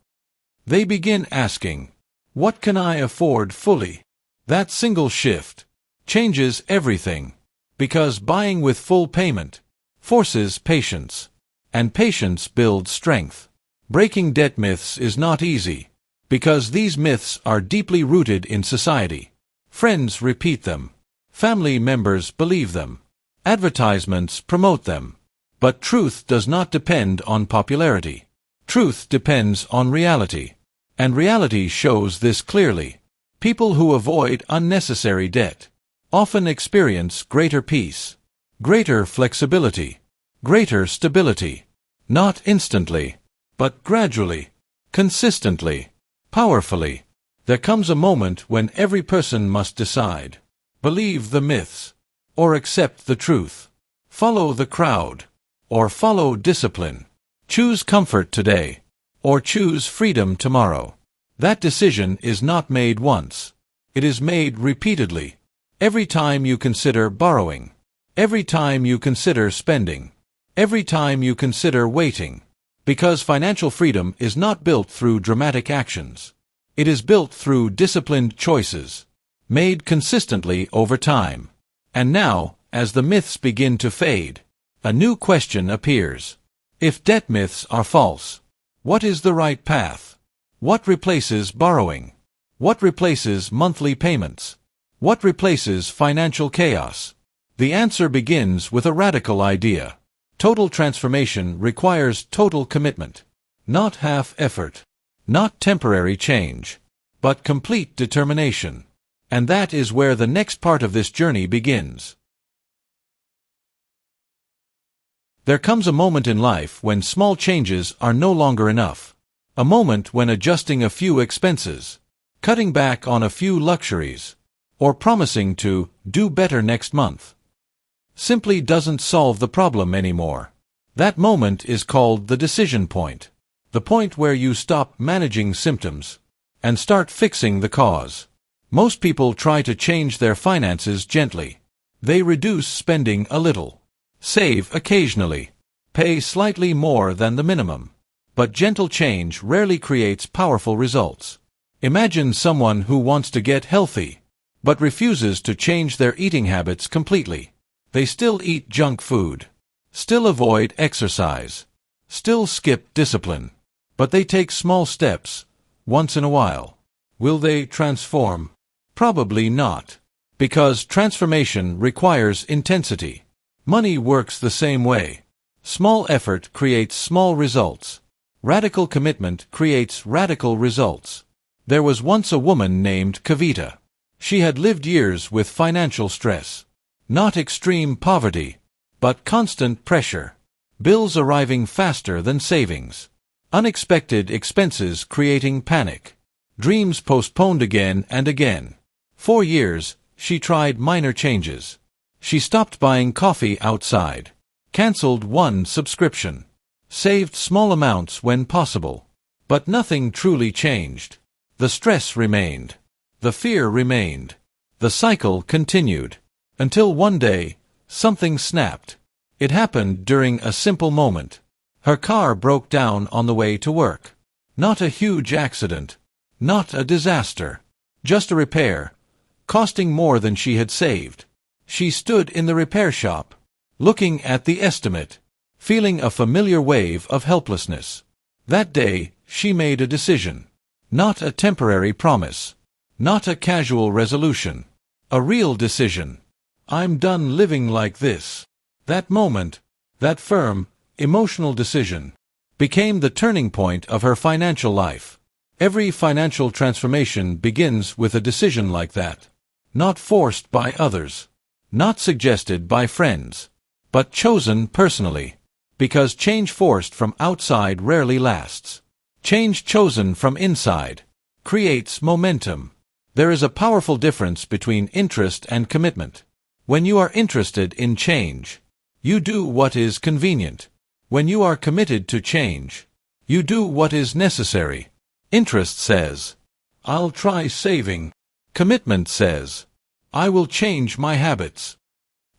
they begin asking, "What can I afford fully?" That single shift changes everything, because buying with full payment forces patience, and patience builds strength. Breaking debt myths is not easy, because these myths are deeply rooted in society. Friends repeat them. Family members believe them. Advertisements promote them. But truth does not depend on popularity. Truth depends on reality. And reality shows this clearly. People who avoid unnecessary debt often experience greater peace, greater flexibility, greater stability. Not instantly, but gradually, consistently, powerfully. There comes a moment when every person must decide. Believe the myths, or accept the truth. Follow the crowd, or follow discipline. Choose comfort today, or choose freedom tomorrow. That decision is not made once. It is made repeatedly. Every time you consider borrowing. Every time you consider spending. Every time you consider waiting. Because financial freedom is not built through dramatic actions. It is built through disciplined choices, made consistently over time. And now, as the myths begin to fade, a new question appears. If debt myths are false, what is the right path? What replaces borrowing? What replaces monthly payments? What replaces financial chaos? The answer begins with a radical idea. Total transformation requires total commitment, not half effort, not temporary change, but complete determination. And that is where the next part of this journey begins. There comes a moment in life when small changes are no longer enough. A moment when adjusting a few expenses, cutting back on a few luxuries, or promising to do better next month, simply doesn't solve the problem anymore. That moment is called the decision point. The point where you stop managing symptoms and start fixing the cause. Most people try to change their finances gently. They reduce spending a little, save occasionally, pay slightly more than the minimum. But gentle change rarely creates powerful results. Imagine someone who wants to get healthy, but refuses to change their eating habits completely. They still eat junk food, still avoid exercise, still skip discipline, but they take small steps, once in a while. Will they transform? Probably not. Because transformation requires intensity. Money works the same way. Small effort creates small results. Radical commitment creates radical results. There was once a woman named Kavita. She had lived years with financial stress. Not extreme poverty, but constant pressure. Bills arriving faster than savings. Unexpected expenses creating panic. Dreams postponed again and again. 4 years, she tried minor changes. She stopped buying coffee outside. Cancelled one subscription. Saved small amounts when possible. But nothing truly changed. The stress remained. The fear remained. The cycle continued. Until one day, something snapped. It happened during a simple moment. Her car broke down on the way to work. Not a huge accident. Not a disaster. Just a repair, costing more than she had saved. She stood in the repair shop, looking at the estimate, feeling a familiar wave of helplessness. That day, she made a decision. Not a temporary promise. Not a casual resolution. A real decision. I'm done living like this. That moment, that firm, emotional decision, became the turning point of her financial life. Every financial transformation begins with a decision like that. Not forced by others. Not suggested by friends. But chosen personally. Because change forced from outside rarely lasts. Change chosen from inside creates momentum. There is a powerful difference between interest and commitment. When you are interested in change, you do what is convenient. When you are committed to change, you do what is necessary. Interest says, I'll try saving. Commitment says, I will change my habits.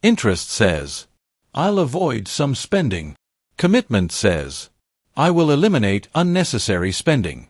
Interest says, I'll avoid some spending. Commitment says, I will eliminate unnecessary spending.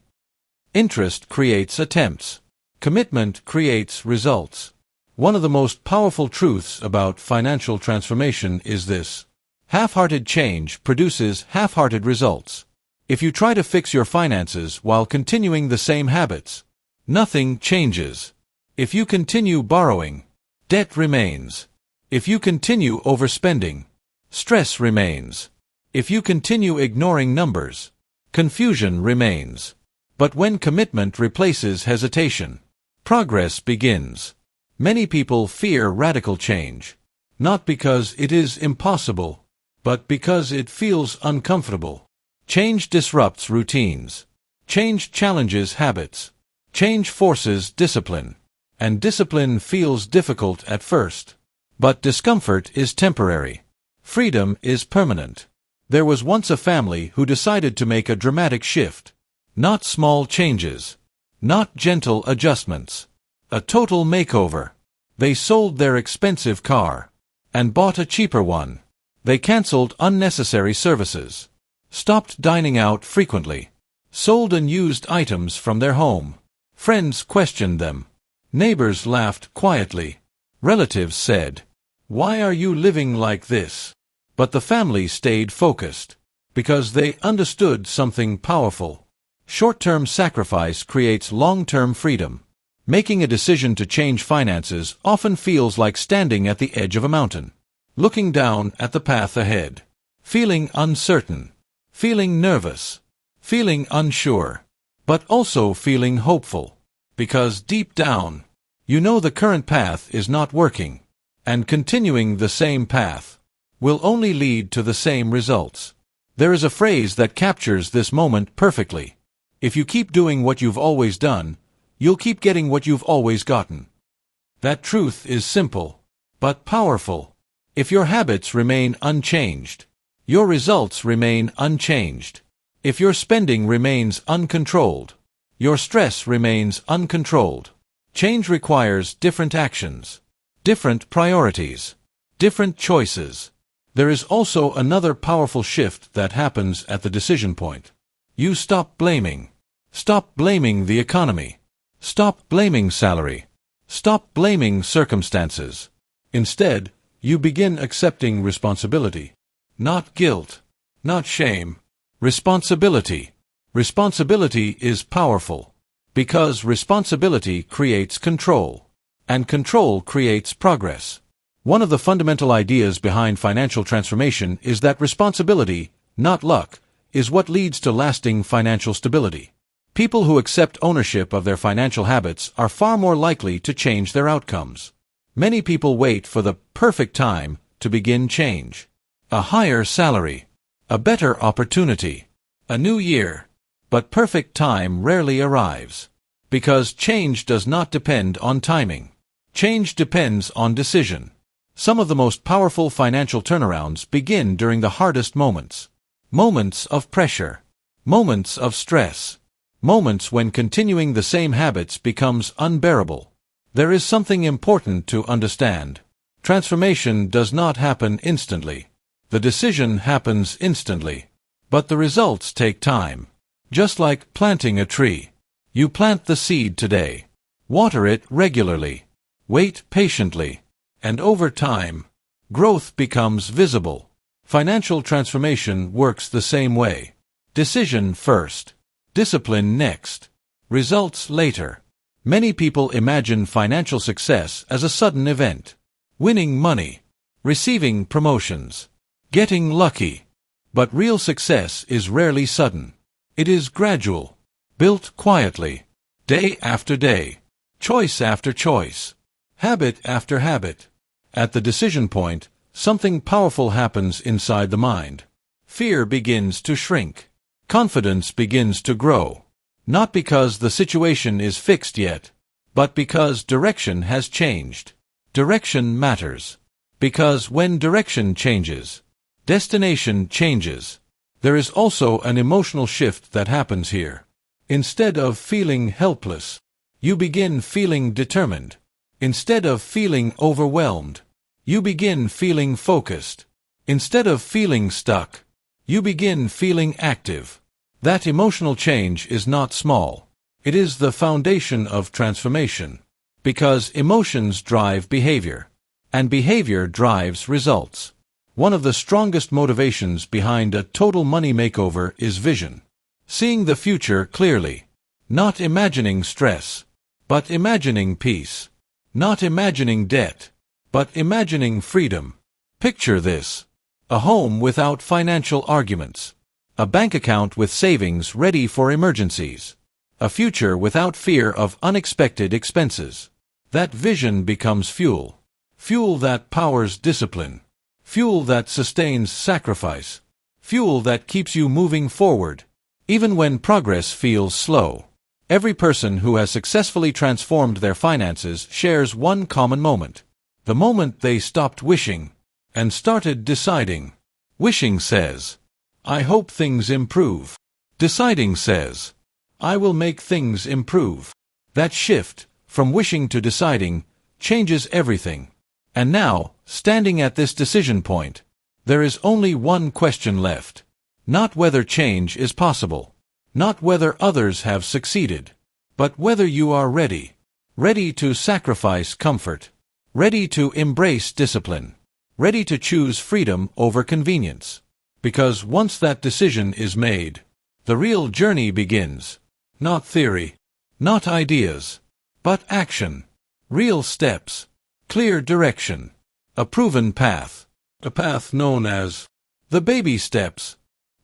Interest creates attempts. Commitment creates results. One of the most powerful truths about financial transformation is this. Half-hearted change produces half-hearted results. If you try to fix your finances while continuing the same habits, nothing changes. If you continue borrowing, debt remains. If you continue overspending, stress remains. If you continue ignoring numbers, confusion remains. But when commitment replaces hesitation, progress begins. Many people fear radical change, not because it is impossible, but because it feels uncomfortable. Change disrupts routines. Change challenges habits. Change forces discipline. And discipline feels difficult at first. But discomfort is temporary. Freedom is permanent. There was once a family who decided to make a dramatic shift. Not small changes. Not gentle adjustments. A total makeover. They sold their expensive car and bought a cheaper one. They canceled unnecessary services, stopped dining out frequently, sold unused items from their home. Friends questioned them. Neighbors laughed quietly. Relatives said, "Why are you living like this?" But the family stayed focused, because they understood something powerful. Short-term sacrifice creates long-term freedom. Making a decision to change finances often feels like standing at the edge of a mountain, looking down at the path ahead, feeling uncertain, feeling nervous, feeling unsure, but also feeling hopeful, because deep down, you know the current path is not working, and continuing the same path will only lead to the same results. There is a phrase that captures this moment perfectly. If you keep doing what you've always done, you'll keep getting what you've always gotten. That truth is simple, but powerful. If your habits remain unchanged, your results remain unchanged. If your spending remains uncontrolled, your stress remains uncontrolled. Change requires different actions, different priorities, different choices. There is also another powerful shift that happens at the decision point. You stop blaming. Stop blaming the economy. Stop blaming salary. Stop blaming circumstances. Instead, you begin accepting responsibility. Not guilt. Not shame. Responsibility. Responsibility is powerful, because responsibility creates control, and control creates progress. One of the fundamental ideas behind financial transformation is that responsibility, not luck, is what leads to lasting financial stability. People who accept ownership of their financial habits are far more likely to change their outcomes. Many people wait for the perfect time to begin change. A higher salary, a better opportunity, a new year. But perfect time rarely arrives, because change does not depend on timing. Change depends on decision. Some of the most powerful financial turnarounds begin during the hardest moments. Moments of pressure. Moments of stress. Moments when continuing the same habits becomes unbearable. There is something important to understand. Transformation does not happen instantly. The decision happens instantly. But the results take time. Just like planting a tree. You plant the seed today. Water it regularly. Wait patiently. And over time, growth becomes visible. Financial transformation works the same way. Decision first. Discipline next. Results later. Many people imagine financial success as a sudden event. Winning money. Receiving promotions. Getting lucky. But real success is rarely sudden. It is gradual. Built quietly. Day after day. Choice after choice. Habit after habit. At the decision point, something powerful happens inside the mind. Fear begins to shrink. Confidence begins to grow. Not because the situation is fixed yet, but because direction has changed. Direction matters. Because when direction changes, destination changes. There is also an emotional shift that happens here. Instead of feeling helpless, you begin feeling determined. Instead of feeling overwhelmed, you begin feeling focused. Instead of feeling stuck, you begin feeling active. That emotional change is not small. It is the foundation of transformation. Because emotions drive behavior, and behavior drives results. One of the strongest motivations behind a total money makeover is vision. Seeing the future clearly. Not imagining stress, but imagining peace. Not imagining debt, but imagining freedom. Picture this. A home without financial arguments. A bank account with savings ready for emergencies. A future without fear of unexpected expenses. That vision becomes fuel. Fuel that powers discipline. Fuel that sustains sacrifice. Fuel that keeps you moving forward, even when progress feels slow. Every person who has successfully transformed their finances shares one common moment. The moment they stopped wishing and started deciding. Wishing says, I hope things improve. Deciding says, I will make things improve. That shift, from wishing to deciding, changes everything. And now, standing at this decision point, there is only one question left. Not whether change is possible. Not whether others have succeeded. But whether you are ready. Ready to sacrifice comfort. Ready to embrace discipline. Ready to choose freedom over convenience. Because once that decision is made, the real journey begins. Not theory. Not ideas. But action. Real steps. Clear direction. A proven path. A path known as the baby steps.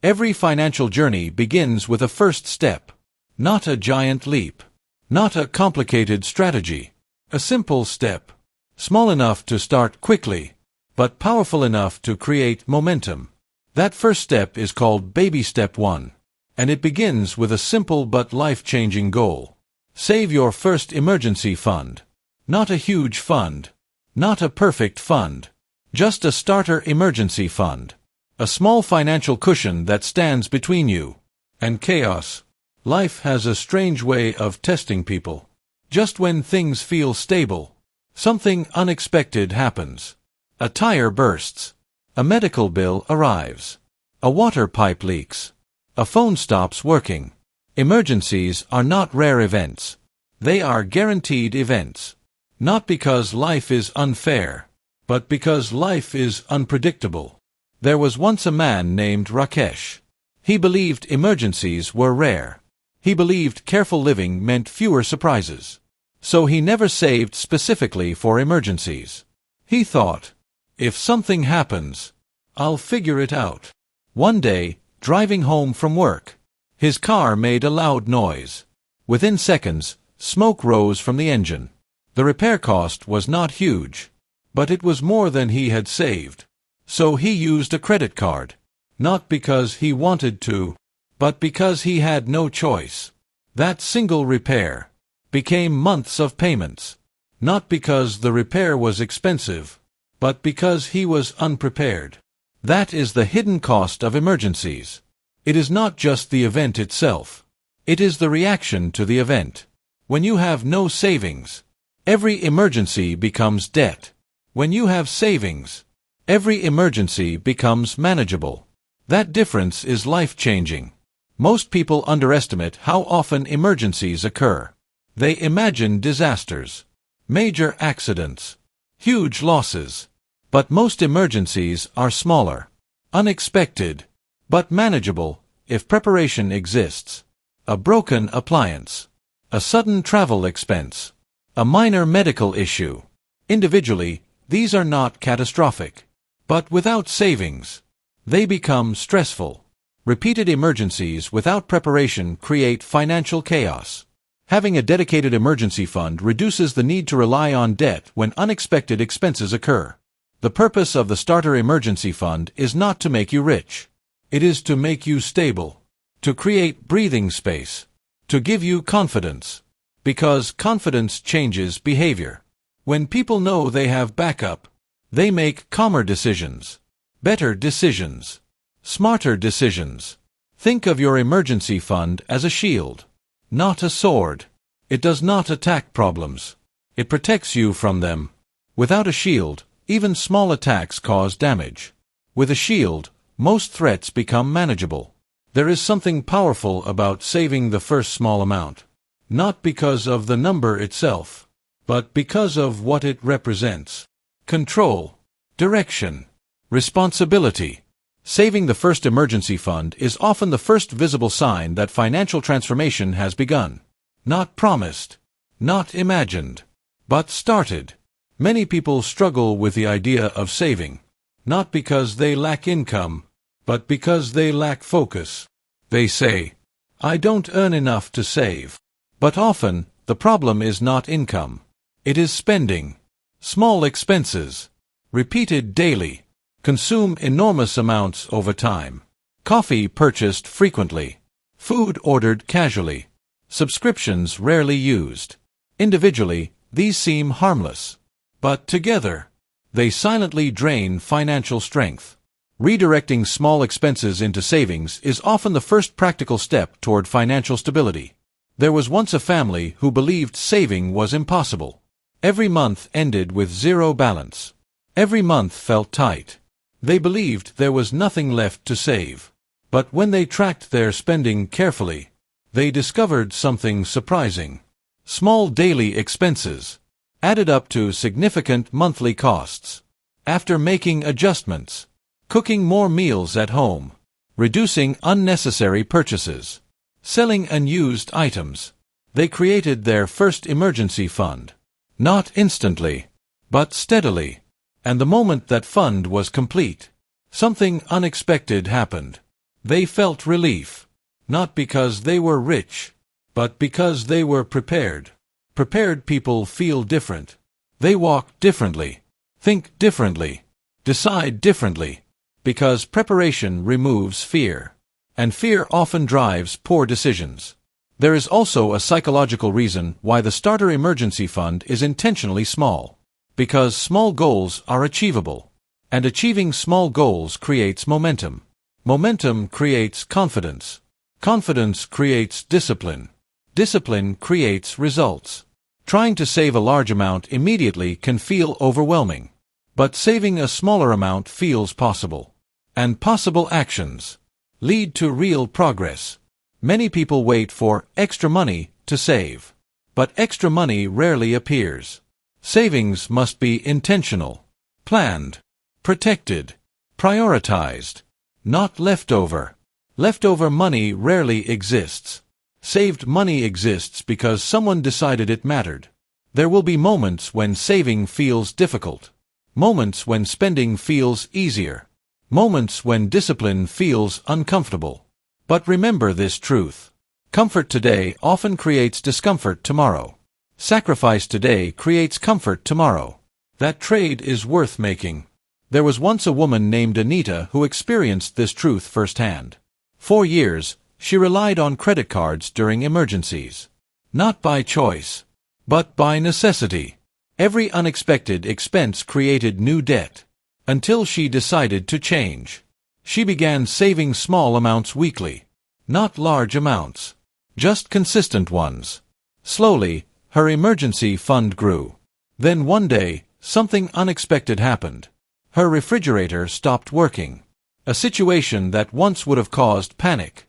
Every financial journey begins with a first step. Not a giant leap. Not a complicated strategy. A simple step. Small enough to start quickly, but powerful enough to create momentum. That first step is called Baby Step 1, and it begins with a simple but life-changing goal. Save your first emergency fund. Not a huge fund. Not a perfect fund. Just a starter emergency fund. A small financial cushion that stands between you and chaos. Life has a strange way of testing people. Just when things feel stable, something unexpected happens. A tire bursts. A medical bill arrives. A water pipe leaks. A phone stops working. Emergencies are not rare events. They are guaranteed events. Not because life is unfair, but because life is unpredictable. There was once a man named Rakesh. He believed emergencies were rare. He believed careful living meant fewer surprises. So he never saved specifically for emergencies. He thought, if something happens, I'll figure it out. One day, driving home from work, his car made a loud noise. Within seconds, smoke rose from the engine. The repair cost was not huge, but it was more than he had saved. So he used a credit card. Not because he wanted to, but because he had no choice. That single repair became months of payments. Not because the repair was expensive, but because he was unprepared. That is the hidden cost of emergencies. It is not just the event itself. It is the reaction to the event. When you have no savings, every emergency becomes debt. When you have savings, every emergency becomes manageable. That difference is life-changing. Most people underestimate how often emergencies occur. They imagine disasters, major accidents, huge losses. But most emergencies are smaller, unexpected, but manageable if preparation exists. A broken appliance, a sudden travel expense, a minor medical issue. Individually, these are not catastrophic. But without savings, they become stressful. Repeated emergencies without preparation create financial chaos. Having a dedicated emergency fund reduces the need to rely on debt when unexpected expenses occur. The purpose of the Starter Emergency Fund is not to make you rich. It is to make you stable, to create breathing space, to give you confidence. Because confidence changes behavior. When people know they have backup, they make calmer decisions, better decisions, smarter decisions. Think of your emergency fund as a shield, not a sword. It does not attack problems. It protects you from them. Without a shield, even small attacks cause damage. With a shield, most threats become manageable. There is something powerful about saving the first small amount. Not because of the number itself, but because of what it represents. Control, direction, responsibility. Saving the first emergency fund is often the first visible sign that financial transformation has begun. Not promised, not imagined, but started. Many people struggle with the idea of saving, not because they lack income, but because they lack focus. They say, I don't earn enough to save. But often, the problem is not income. It is spending. Small expenses, repeated daily, consume enormous amounts over time. Coffee purchased frequently. Food ordered casually. Subscriptions rarely used. Individually, these seem harmless. But together, they silently drain financial strength. Redirecting small expenses into savings is often the first practical step toward financial stability. There was once a family who believed saving was impossible. Every month ended with zero balance. Every month felt tight. They believed there was nothing left to save. But when they tracked their spending carefully, they discovered something surprising. Small daily expenses added up to significant monthly costs. After making adjustments, cooking more meals at home, reducing unnecessary purchases, selling unused items, they created their first emergency fund. Not instantly, but steadily. And the moment that fund was complete, something unexpected happened. They felt relief, not because they were rich, but because they were prepared. Prepared people feel different. They walk differently, think differently, decide differently, because preparation removes fear, and fear often drives poor decisions. There is also a psychological reason why the starter emergency fund is intentionally small. Because small goals are achievable, and achieving small goals creates momentum. Momentum creates confidence. Confidence creates discipline. Discipline creates results. Trying to save a large amount immediately can feel overwhelming, but saving a smaller amount feels possible. And possible actions lead to real progress. Many people wait for extra money to save, but extra money rarely appears. Savings must be intentional, planned, protected, prioritized, not leftover. Leftover money rarely exists. Saved money exists because someone decided it mattered. There will be moments when saving feels difficult, moments when spending feels easier, moments when discipline feels uncomfortable. But remember this truth. Comfort today often creates discomfort tomorrow. Sacrifice today creates comfort tomorrow. That trade is worth making. There was once a woman named Anita who experienced this truth firsthand. For years, she relied on credit cards during emergencies. Not by choice, but by necessity. Every unexpected expense created new debt. Until she decided to change. She began saving small amounts weekly. Not large amounts. Just consistent ones. Slowly, her emergency fund grew. Then one day, something unexpected happened. Her refrigerator stopped working. A situation that once would have caused panic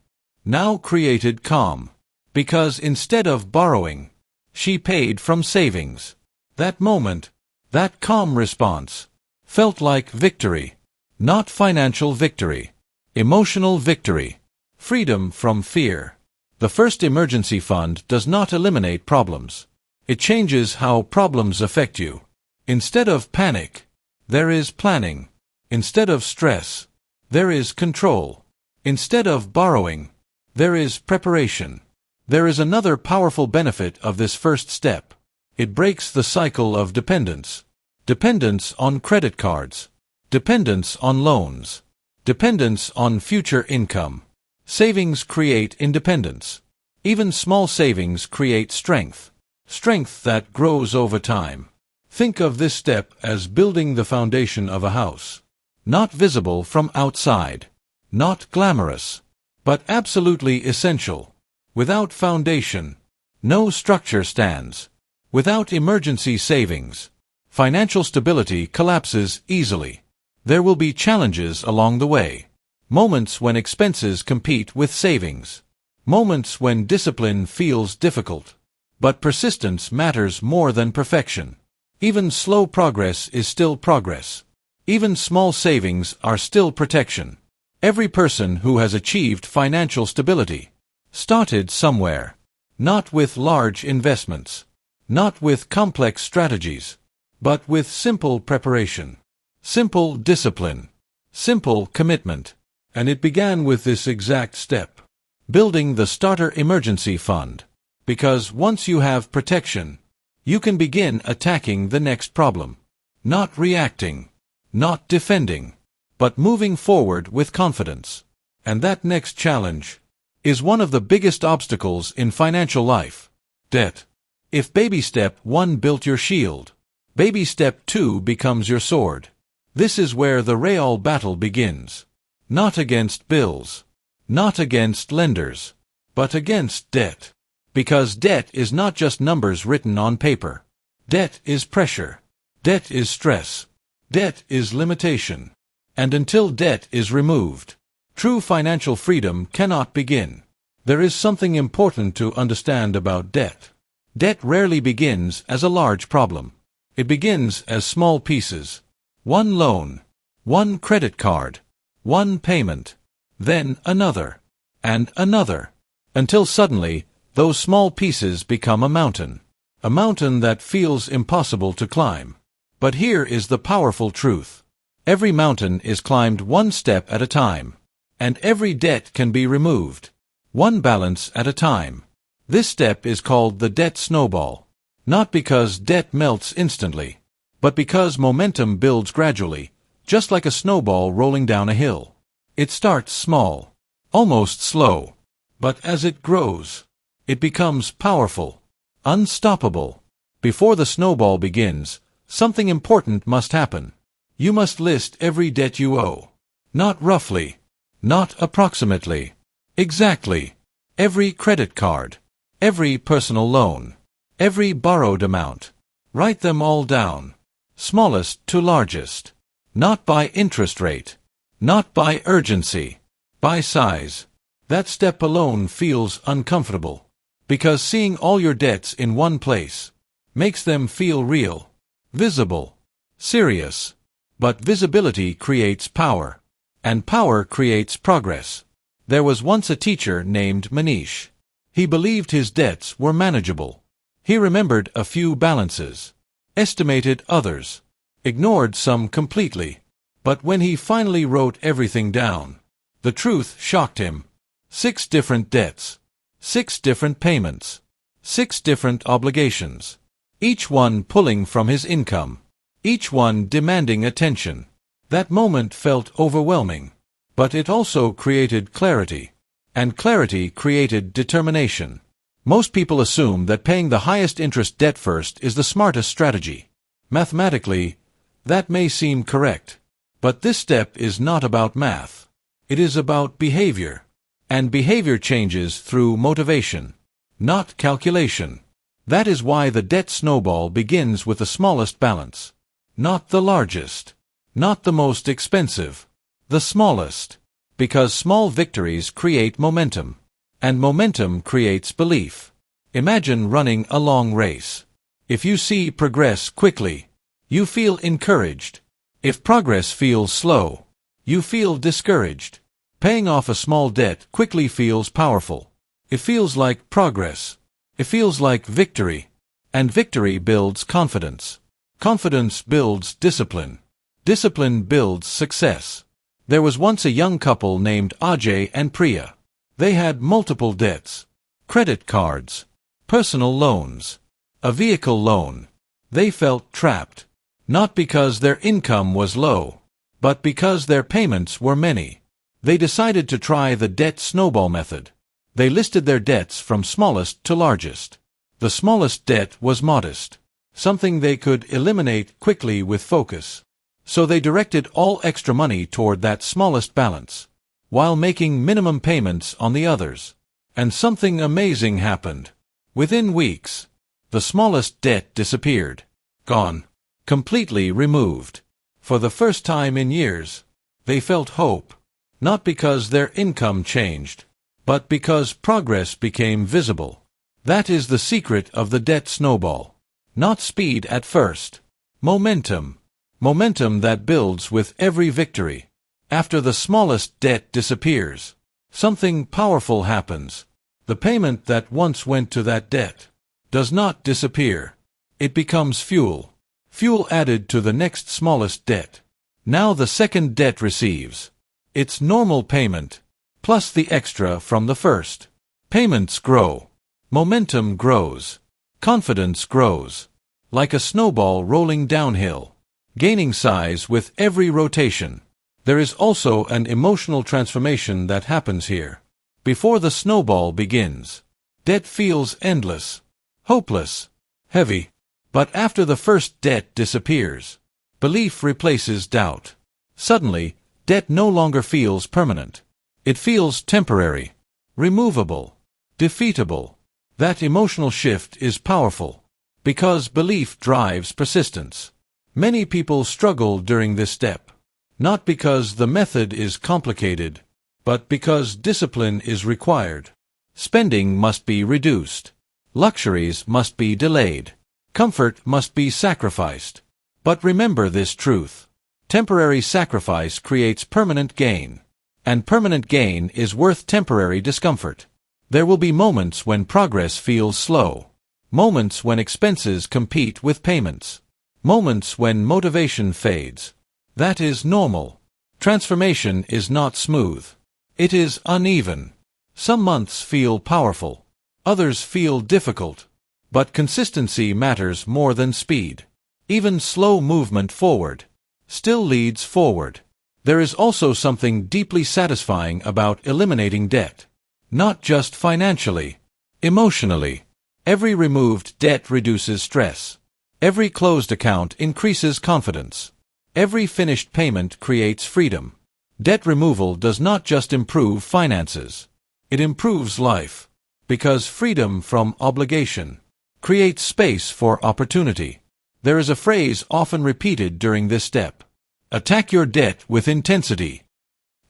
now created calm. Because instead of borrowing, she paid from savings. That moment, that calm response, felt like victory. Not financial victory. Emotional victory. Freedom from fear. The first emergency fund does not eliminate problems. It changes how problems affect you. Instead of panic, there is planning. Instead of stress, there is control. Instead of borrowing, there is preparation. There is another powerful benefit of this first step. It breaks the cycle of dependence. Dependence on credit cards. Dependence on loans. Dependence on future income. Savings create independence. Even small savings create strength. Strength that grows over time. Think of this step as building the foundation of a house. Not visible from outside. Not glamorous. But absolutely essential. Without foundation, no structure stands. Without emergency savings, financial stability collapses easily. There will be challenges along the way. Moments when expenses compete with savings. Moments when discipline feels difficult. But persistence matters more than perfection. Even slow progress is still progress. Even small savings are still protection. Every person who has achieved financial stability started somewhere. Not with large investments. Not with complex strategies. But with simple preparation. Simple discipline. Simple commitment. And it began with this exact step. Building the starter emergency fund. Because once you have protection, you can begin attacking the next problem. Not reacting. Not defending. But moving forward with confidence. And that next challenge is one of the biggest obstacles in financial life. Debt. If baby step 1 built your shield, baby step 2 becomes your sword. This is where the real battle begins. Not against bills, not against lenders, but against debt. Because debt is not just numbers written on paper. Debt is pressure. Debt is stress. Debt is limitation. And until debt is removed, true financial freedom cannot begin. There is something important to understand about debt. Debt rarely begins as a large problem. It begins as small pieces. One loan, one credit card, one payment, then another, and another, until suddenly those small pieces become a mountain that feels impossible to climb. But here is the powerful truth. Every mountain is climbed one step at a time, and every debt can be removed, one balance at a time. This step is called the debt snowball, not because debt melts instantly, but because momentum builds gradually, just like a snowball rolling down a hill. It starts small, almost slow, but as it grows, it becomes powerful, unstoppable. Before the snowball begins, something important must happen. You must list every debt you owe. Not roughly, not approximately, exactly. Every credit card, every personal loan, every borrowed amount. Write them all down, smallest to largest. Not by interest rate, not by urgency, by size. That step alone feels uncomfortable, because seeing all your debts in one place makes them feel real, visible, serious. But visibility creates power, and power creates progress. There was once a teacher named Manish. He believed his debts were manageable. He remembered a few balances, estimated others, ignored some completely. But when he finally wrote everything down, the truth shocked him. 6 different debts, 6 different payments, 6 different obligations, each one pulling from his income, each one demanding attention. That moment felt overwhelming, but it also created clarity, and clarity created determination. Most people assume that paying the highest interest debt first is the smartest strategy. Mathematically, that may seem correct, but this step is not about math. It is about behavior. And behavior changes through motivation, not calculation. That is why the debt snowball begins with the smallest balance. Not the largest. Not the most expensive. The smallest. Because small victories create momentum. And momentum creates belief. Imagine running a long race. If you see progress quickly, you feel encouraged. If progress feels slow, you feel discouraged. Paying off a small debt quickly feels powerful. It feels like progress. It feels like victory. And victory builds confidence. Confidence builds discipline. Discipline builds success. There was once a young couple named Ajay and Priya. They had multiple debts. Credit cards, personal loans, a vehicle loan. They felt trapped. Not because their income was low, but because their payments were many. They decided to try the debt snowball method. They listed their debts from smallest to largest. The smallest debt was modest, something they could eliminate quickly with focus. So they directed all extra money toward that smallest balance, while making minimum payments on the others. And something amazing happened. Within weeks, the smallest debt disappeared. Gone. Completely removed. For the first time in years, they felt hope. Not because their income changed, but because progress became visible. That is the secret of the debt snowball. Not speed at first. Momentum. Momentum that builds with every victory. After the smallest debt disappears, something powerful happens. The payment that once went to that debt does not disappear. It becomes fuel. Fuel added to the next smallest debt. Now the second debt receives its normal payment, plus the extra from the first. Payments grow. Momentum grows. Confidence grows. Like a snowball rolling downhill, gaining size with every rotation. There is also an emotional transformation that happens here. Before the snowball begins, debt feels endless, hopeless, heavy. But after the first debt disappears, Belief replaces doubt. Suddenly, debt no longer feels permanent. It feels temporary, removable, defeatable. That emotional shift is powerful, because belief drives persistence. Many people struggle during this step, not because the method is complicated, but because discipline is required. Spending must be reduced. Luxuries must be delayed. Comfort must be sacrificed. But remember this truth. Temporary sacrifice creates permanent gain, and permanent gain is worth temporary discomfort. There will be moments when progress feels slow, moments when expenses compete with payments, moments when motivation fades. That is normal. Transformation is not smooth. It is uneven. Some months feel powerful, others feel difficult, but consistency matters more than speed. Even slow movement forward still leads forward. There is also something deeply satisfying about eliminating debt. Not just financially, emotionally. Every removed debt reduces stress. Every closed account increases confidence. Every finished payment creates freedom. Debt removal does not just improve finances. It improves life, because freedom from obligation creates space for opportunity. There is a phrase often repeated during this step. Attack your debt with intensity.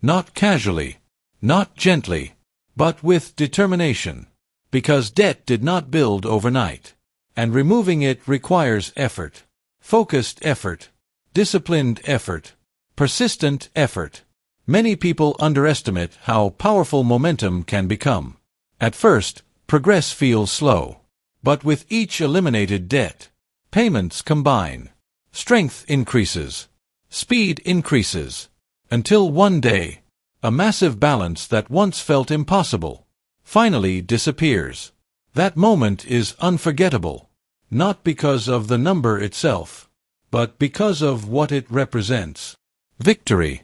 Not casually, not gently, but with determination. Because debt did not build overnight, and removing it requires effort. Focused effort, disciplined effort, persistent effort. Many people underestimate how powerful momentum can become. At first, progress feels slow. But with each eliminated debt, payments combine. Strength increases. Speed increases. Until one day, a massive balance that once felt impossible finally disappears. That moment is unforgettable, not because of the number itself, but because of what it represents. Victory.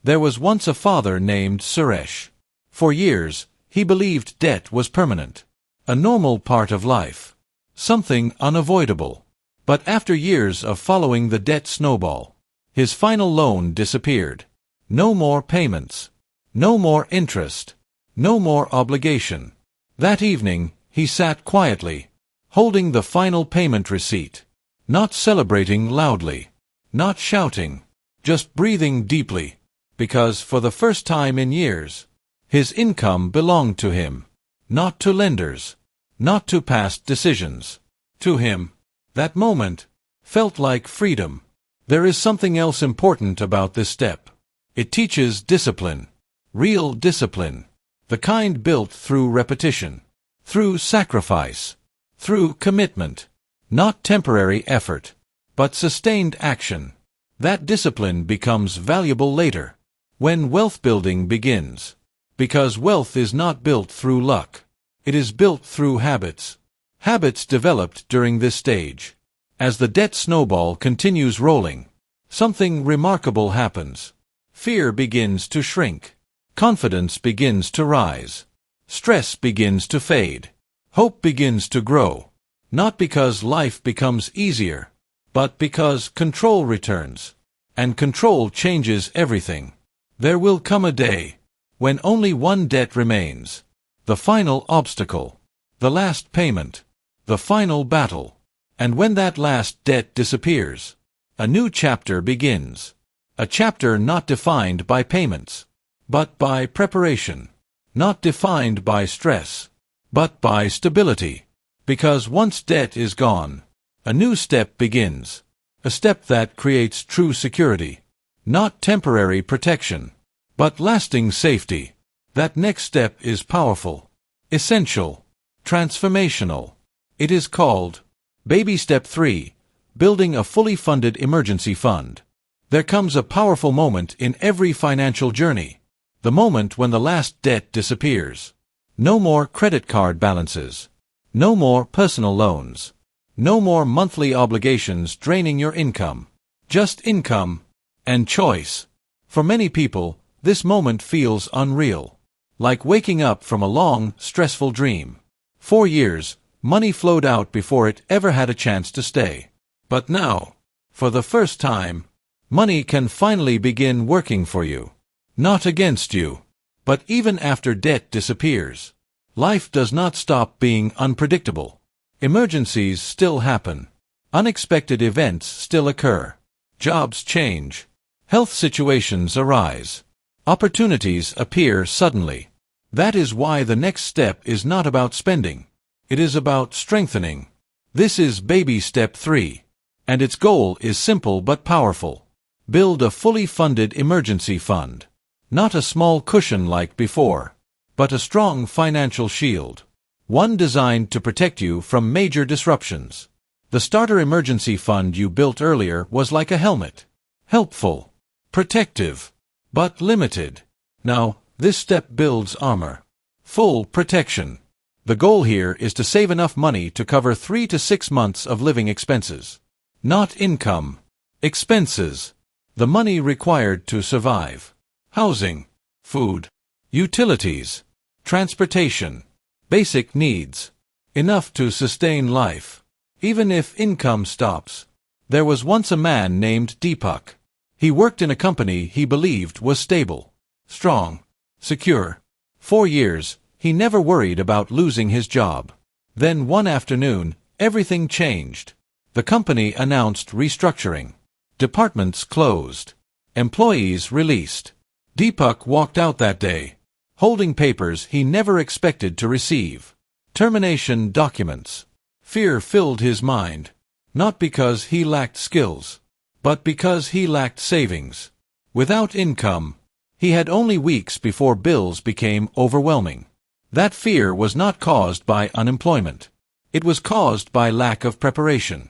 There was once a father named Suresh. For years, he believed debt was permanent, a normal part of life, something unavoidable. But after years of following the debt snowball, his final loan disappeared. No more payments, no more interest, no more obligation. That evening, he sat quietly, holding the final payment receipt, not celebrating loudly, not shouting, just breathing deeply, because for the first time in years, his income belonged to him, not to lenders, not to past decisions. To him, that moment felt like freedom. There is something else important about this step. It teaches discipline, real discipline, the kind built through repetition, through sacrifice, through commitment, not temporary effort, but sustained action. That discipline becomes valuable later, when wealth building begins, because wealth is not built through luck. It is built through habits. Habits developed during this stage. As the debt snowball continues rolling, something remarkable happens. Fear begins to shrink. Confidence begins to rise. Stress begins to fade. Hope begins to grow. Not because life becomes easier, but because control returns. And control changes everything. There will come a day when only one debt remains. The final obstacle. The last payment. The final battle. And when that last debt disappears, a new chapter begins. A chapter not defined by payments, but by preparation. Not defined by stress, but by stability. Because once debt is gone, a new step begins. A step that creates true security. Not temporary protection, but lasting safety. That next step is powerful, essential, transformational. It is called Baby Step 3, Building a Fully Funded Emergency Fund. There comes a powerful moment in every financial journey. The moment when the last debt disappears. No more credit card balances. No more personal loans. No more monthly obligations draining your income. Just income and choice. For many people, this moment feels unreal. Like waking up from a long, stressful dream. For years, money flowed out before it ever had a chance to stay. But now, For the first time, money can finally begin working for you. Not against you. But even after debt disappears, life does not stop being unpredictable. Emergencies still happen. Unexpected events still occur. Jobs change. Health situations arise. Opportunities appear suddenly. That is why the next step is not about spending. It is about strengthening. This is baby step 3. And its goal is simple but powerful. Build a fully funded emergency fund. Not a small cushion like before, but a strong financial shield. One designed to protect you from major disruptions. The starter emergency fund you built earlier was like a helmet. Helpful, protective, but limited. Now, this step builds armor. Full protection. The goal here is to save enough money to cover 3 to 6 months of living expenses. Not income. Expenses. The money required to survive. Housing, food, utilities, transportation, basic needs. Enough to sustain life. Even if income stops. There was once a man named Deepak. He worked in a company he believed was stable, strong, secure. 4 years, he never worried about losing his job. Then one afternoon, everything changed. The company announced restructuring. Departments closed. Employees released. Deepak walked out that day, holding papers he never expected to receive. Termination documents. Fear filled his mind, not because he lacked skills, but because he lacked savings. Without income, he had only weeks before bills became overwhelming. That fear was not caused by unemployment. It was caused by lack of preparation.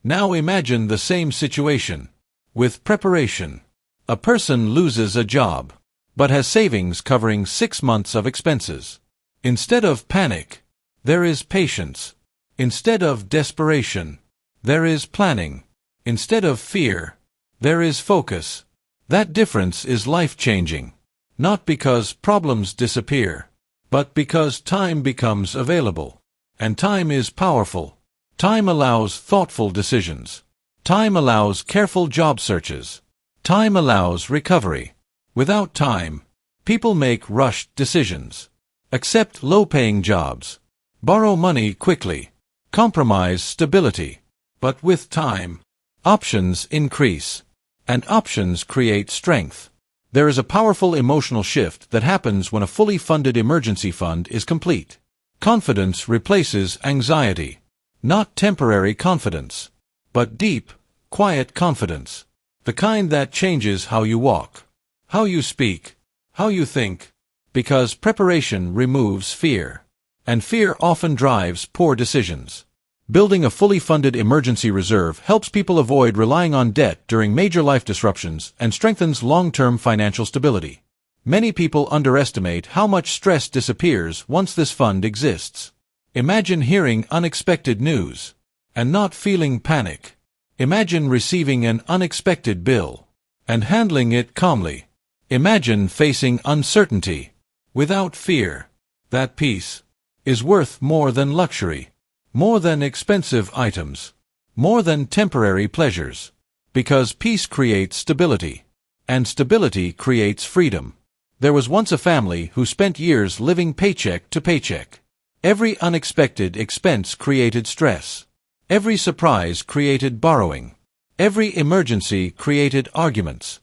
Now imagine the same situation. With preparation. A person loses a job, but has savings covering 6 months of expenses. Instead of panic, there is patience. Instead of desperation, there is planning. Instead of fear, there is focus. That difference is life-changing. Not because problems disappear, but because time becomes available. And time is powerful. Time allows thoughtful decisions. Time allows careful job searches. Time allows recovery. Without time, people make rushed decisions. Accept low-paying jobs. Borrow money quickly. Compromise stability. But with time, options increase. And options create strength. There is a powerful emotional shift that happens when a fully funded emergency fund is complete. Confidence replaces anxiety. Not temporary confidence, but deep, quiet confidence. The kind that changes how you walk, how you speak, how you think. Because preparation removes fear. And fear often drives poor decisions. Building a fully funded emergency reserve helps people avoid relying on debt during major life disruptions and strengthens long-term financial stability. Many people underestimate how much stress disappears once this fund exists. Imagine hearing unexpected news and not feeling panic. Imagine receiving an unexpected bill and handling it calmly. Imagine facing uncertainty without fear. That peace is worth more than luxury. More than expensive items. More than temporary pleasures. Because peace creates stability. And stability creates freedom. There was once a family who spent years living paycheck to paycheck. Every unexpected expense created stress. Every surprise created borrowing. Every emergency created arguments.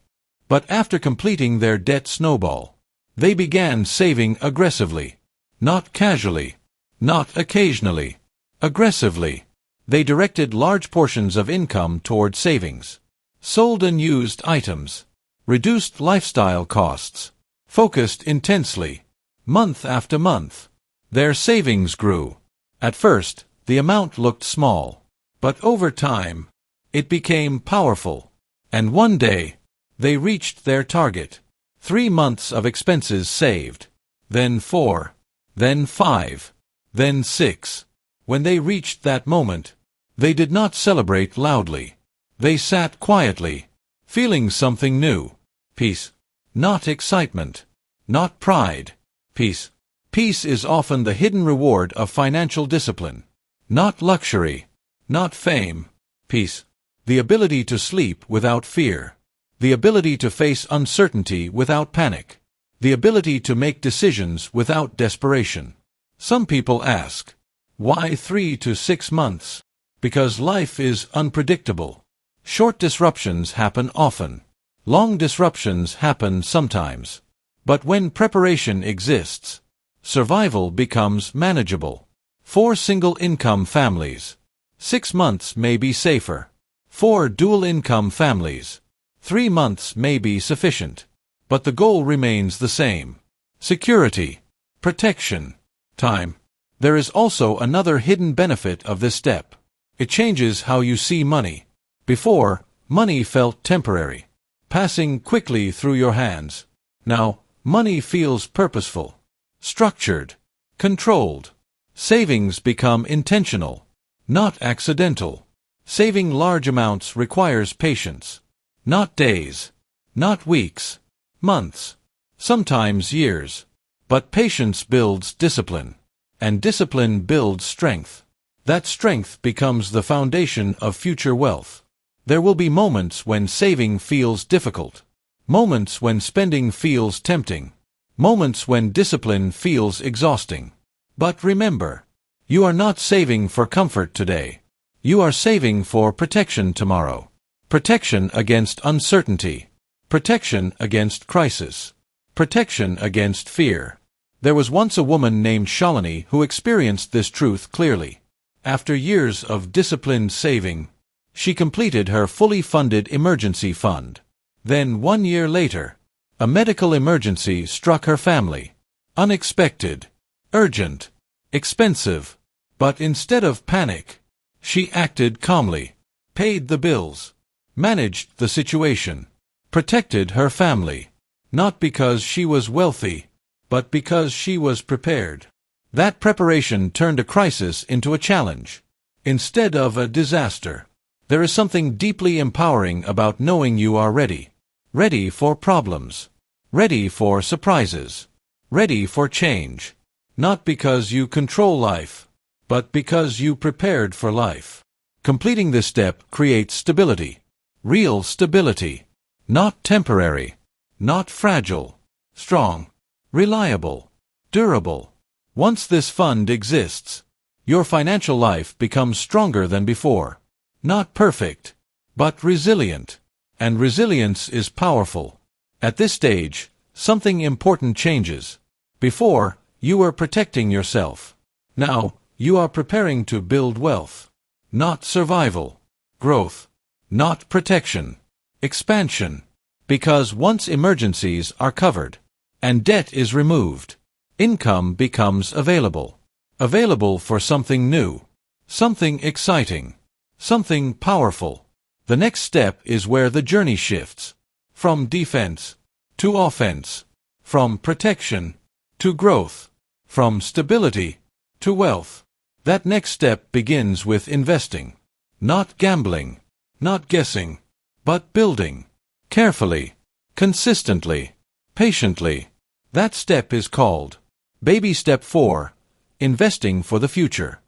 But after completing their debt snowball, they began saving aggressively. Not casually. Not occasionally. Aggressively. They directed large portions of income toward savings. Sold unused items. Reduced lifestyle costs. Focused intensely. Month after month. Their savings grew. At first, the amount looked small. But over time, it became powerful. And one day, they reached their target. 3 months of expenses saved. Then 4. Then 5. Then 6. When they reached that moment, they did not celebrate loudly. They sat quietly, feeling something new. Peace. Not excitement. Not pride. Peace. Peace is often the hidden reward of financial discipline. Not luxury. Not fame. Peace. the ability to sleep without fear, the ability to face uncertainty without panic, the ability to make decisions without desperation. Some people ask, why 3 to 6 months? Because life is unpredictable. Short disruptions happen often. Long disruptions happen sometimes. But when preparation exists, survival becomes manageable. For single-income families, 6 months may be safer. For dual-income families, 3 months may be sufficient. But the goal remains the same. Security, protection, time. There is also another hidden benefit of this step. It changes how you see money. Before, money felt temporary, passing quickly through your hands. Now, money feels purposeful, structured, controlled. Savings become intentional, not accidental. Saving large amounts requires patience. Not days, not weeks, months, sometimes years. But patience builds discipline, and discipline builds strength. That strength becomes the foundation of future wealth. There will be moments when saving feels difficult, moments when spending feels tempting, moments when discipline feels exhausting. But remember, you are not saving for comfort today. You are saving for protection tomorrow. Protection against uncertainty. Protection against crisis. Protection against fear. There was once a woman named Shalini who experienced this truth clearly. After years of disciplined saving, she completed her fully funded emergency fund. Then 1 year later, a medical emergency struck her family. Unexpected, urgent, expensive. But instead of panic, she acted calmly, paid the bills, managed the situation, protected her family, not because she was wealthy, but because she was prepared. That preparation turned a crisis into a challenge, instead of a disaster. There is something deeply empowering about knowing you are ready. Ready for problems. Ready for surprises. Ready for change. Not because you control life, but because you prepared for life. Completing this step creates stability. Real stability. Not temporary. Not fragile. Strong. Reliable. Durable. Once this fund exists, your financial life becomes stronger than before. Not perfect, but resilient. And resilience is powerful. At this stage, something important changes. Before, you were protecting yourself. Now, you are preparing to build wealth. Not survival. Growth. Not protection. Expansion. Because once emergencies are covered, and debt is removed, income becomes available. Available for something new. Something exciting. Something powerful. The next step is where the journey shifts. From defense to offense. From protection to growth. From stability to wealth. That next step begins with investing. Not gambling. Not guessing. But building. Carefully. Consistently. Patiently. That step is called Baby Step 4. Investing for the future.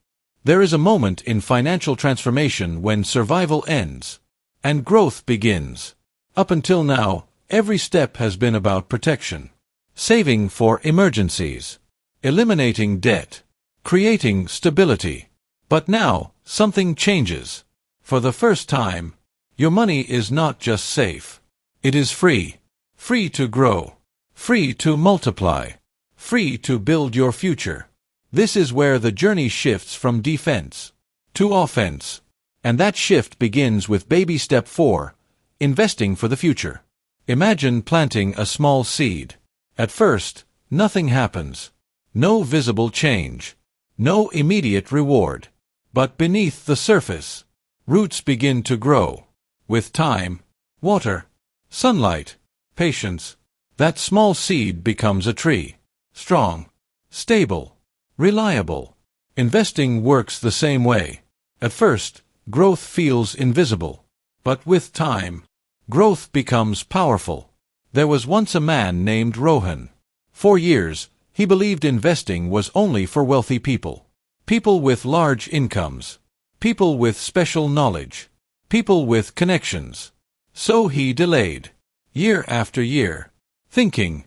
There is a moment in financial transformation when survival ends and growth begins. Up until now, every step has been about protection. Saving for emergencies. Eliminating debt. Creating stability. But now, something changes. For the first time, your money is not just safe. It is free. Free to grow. Free to multiply. Free to build your future. This is where the journey shifts from defense to offense. And that shift begins with Baby Step 4, investing for the future. Imagine planting a small seed. At first, nothing happens. No visible change. No immediate reward. But beneath the surface, roots begin to grow. With time, water, sunlight, patience, that small seed becomes a tree. Strong, stable, reliable. Investing works the same way. At first, growth feels invisible. But with time, growth becomes powerful. There was once a man named Rohan. For years, he believed investing was only for wealthy people. People with large incomes. People with special knowledge. people with connections. So he delayed, year after year, thinking,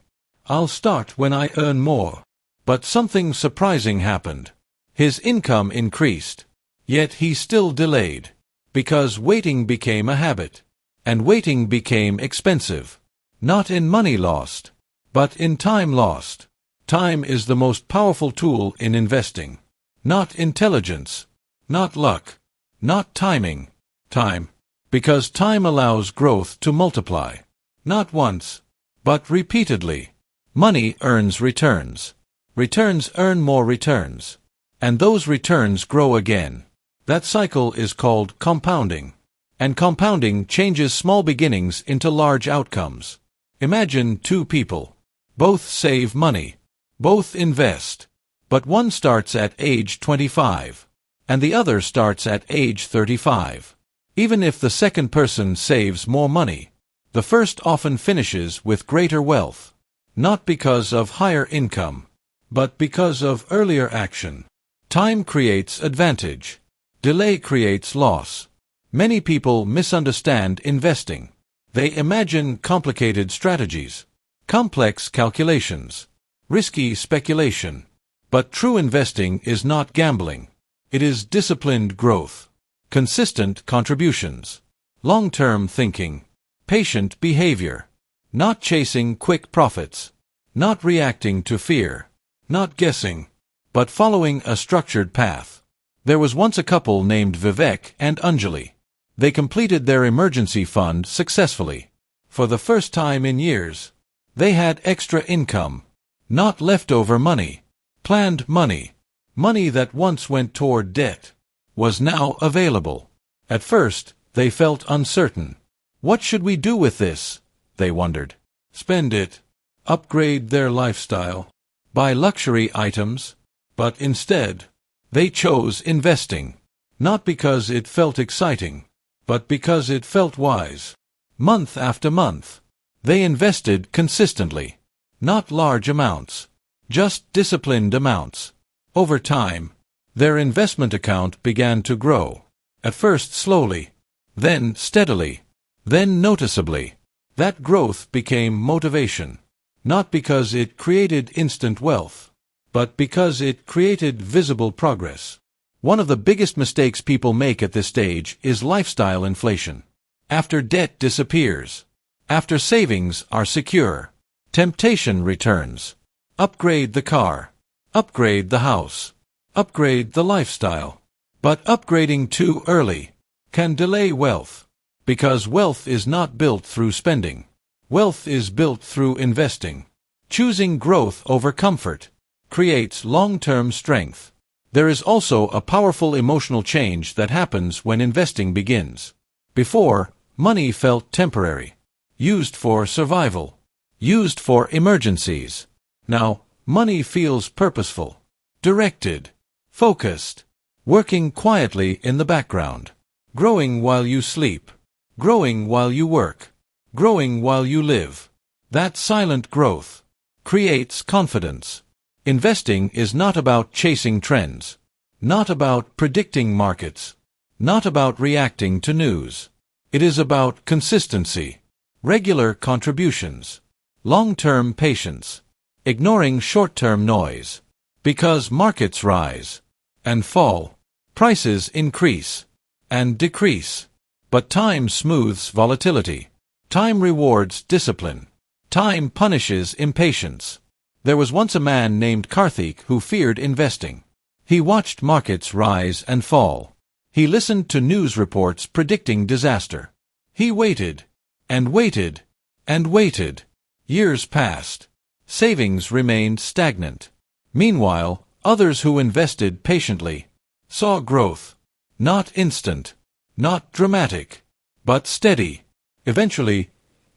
"I'll start when I earn more." But something surprising happened. His income increased, yet he still delayed, because waiting became a habit, and waiting became expensive. Not in money lost, but in time lost. Time is the most powerful tool in investing. Not intelligence, not luck, not timing. Time. Because time allows growth to multiply. Not once, but repeatedly. Money earns returns. Returns earn more returns. And those returns grow again. That cycle is called compounding. And compounding changes small beginnings into large outcomes. Imagine two people. Both save money. Both invest. But one starts at age 25, and the other starts at age 35. Even if the second person saves more money, the first often finishes with greater wealth. Not because of higher income, but because of earlier action. Time creates advantage. Delay creates loss. Many people misunderstand investing. They imagine complicated strategies, complex calculations, risky speculation. But true investing is not gambling. It is disciplined growth, consistent contributions, long-term thinking, patient behavior, not chasing quick profits, not reacting to fear, not guessing, but following a structured path. There was once a couple named Vivek and Anjali. They completed their emergency fund successfully. For the first time in years, they had extra income, not leftover money. Planned money. Money that once went toward debt was now available. At first, they felt uncertain. What should we do with this? They wondered. Spend it. Upgrade their lifestyle. Buy luxury items. But instead, they chose investing. Not because it felt exciting, but because it felt wise. Month after month, they invested consistently. Not large amounts, just disciplined amounts. Over time, their investment account began to grow. At first slowly, then steadily, then noticeably. That growth became motivation. Not because it created instant wealth, but because it created visible progress. One of the biggest mistakes people make at this stage is lifestyle inflation. After debt disappears, after savings are secure, temptation returns. Upgrade the car, upgrade the house, upgrade the lifestyle. But upgrading too early can delay wealth, because wealth is not built through spending. Wealth is built through investing. Choosing growth over comfort creates long-term strength. There is also a powerful emotional change that happens when investing begins. Before, money felt temporary, used for survival, used for emergencies. Now, money feels purposeful, directed, focused, working quietly in the background, growing while you sleep, growing while you work, growing while you live. That silent growth creates confidence. Investing is not about chasing trends, not about predicting markets, not about reacting to news. It is about consistency, regular contributions, long-term patience, ignoring short-term noise. Because markets rise and fall, prices increase and decrease. But time smooths volatility. Time rewards discipline. Time punishes impatience. There was once a man named Karthik who feared investing. He watched markets rise and fall. He listened to news reports predicting disaster. He waited, and waited, and waited. Years passed. Savings remained stagnant. Meanwhile, others who invested patiently saw growth. Not instant, not dramatic, but steady. Eventually,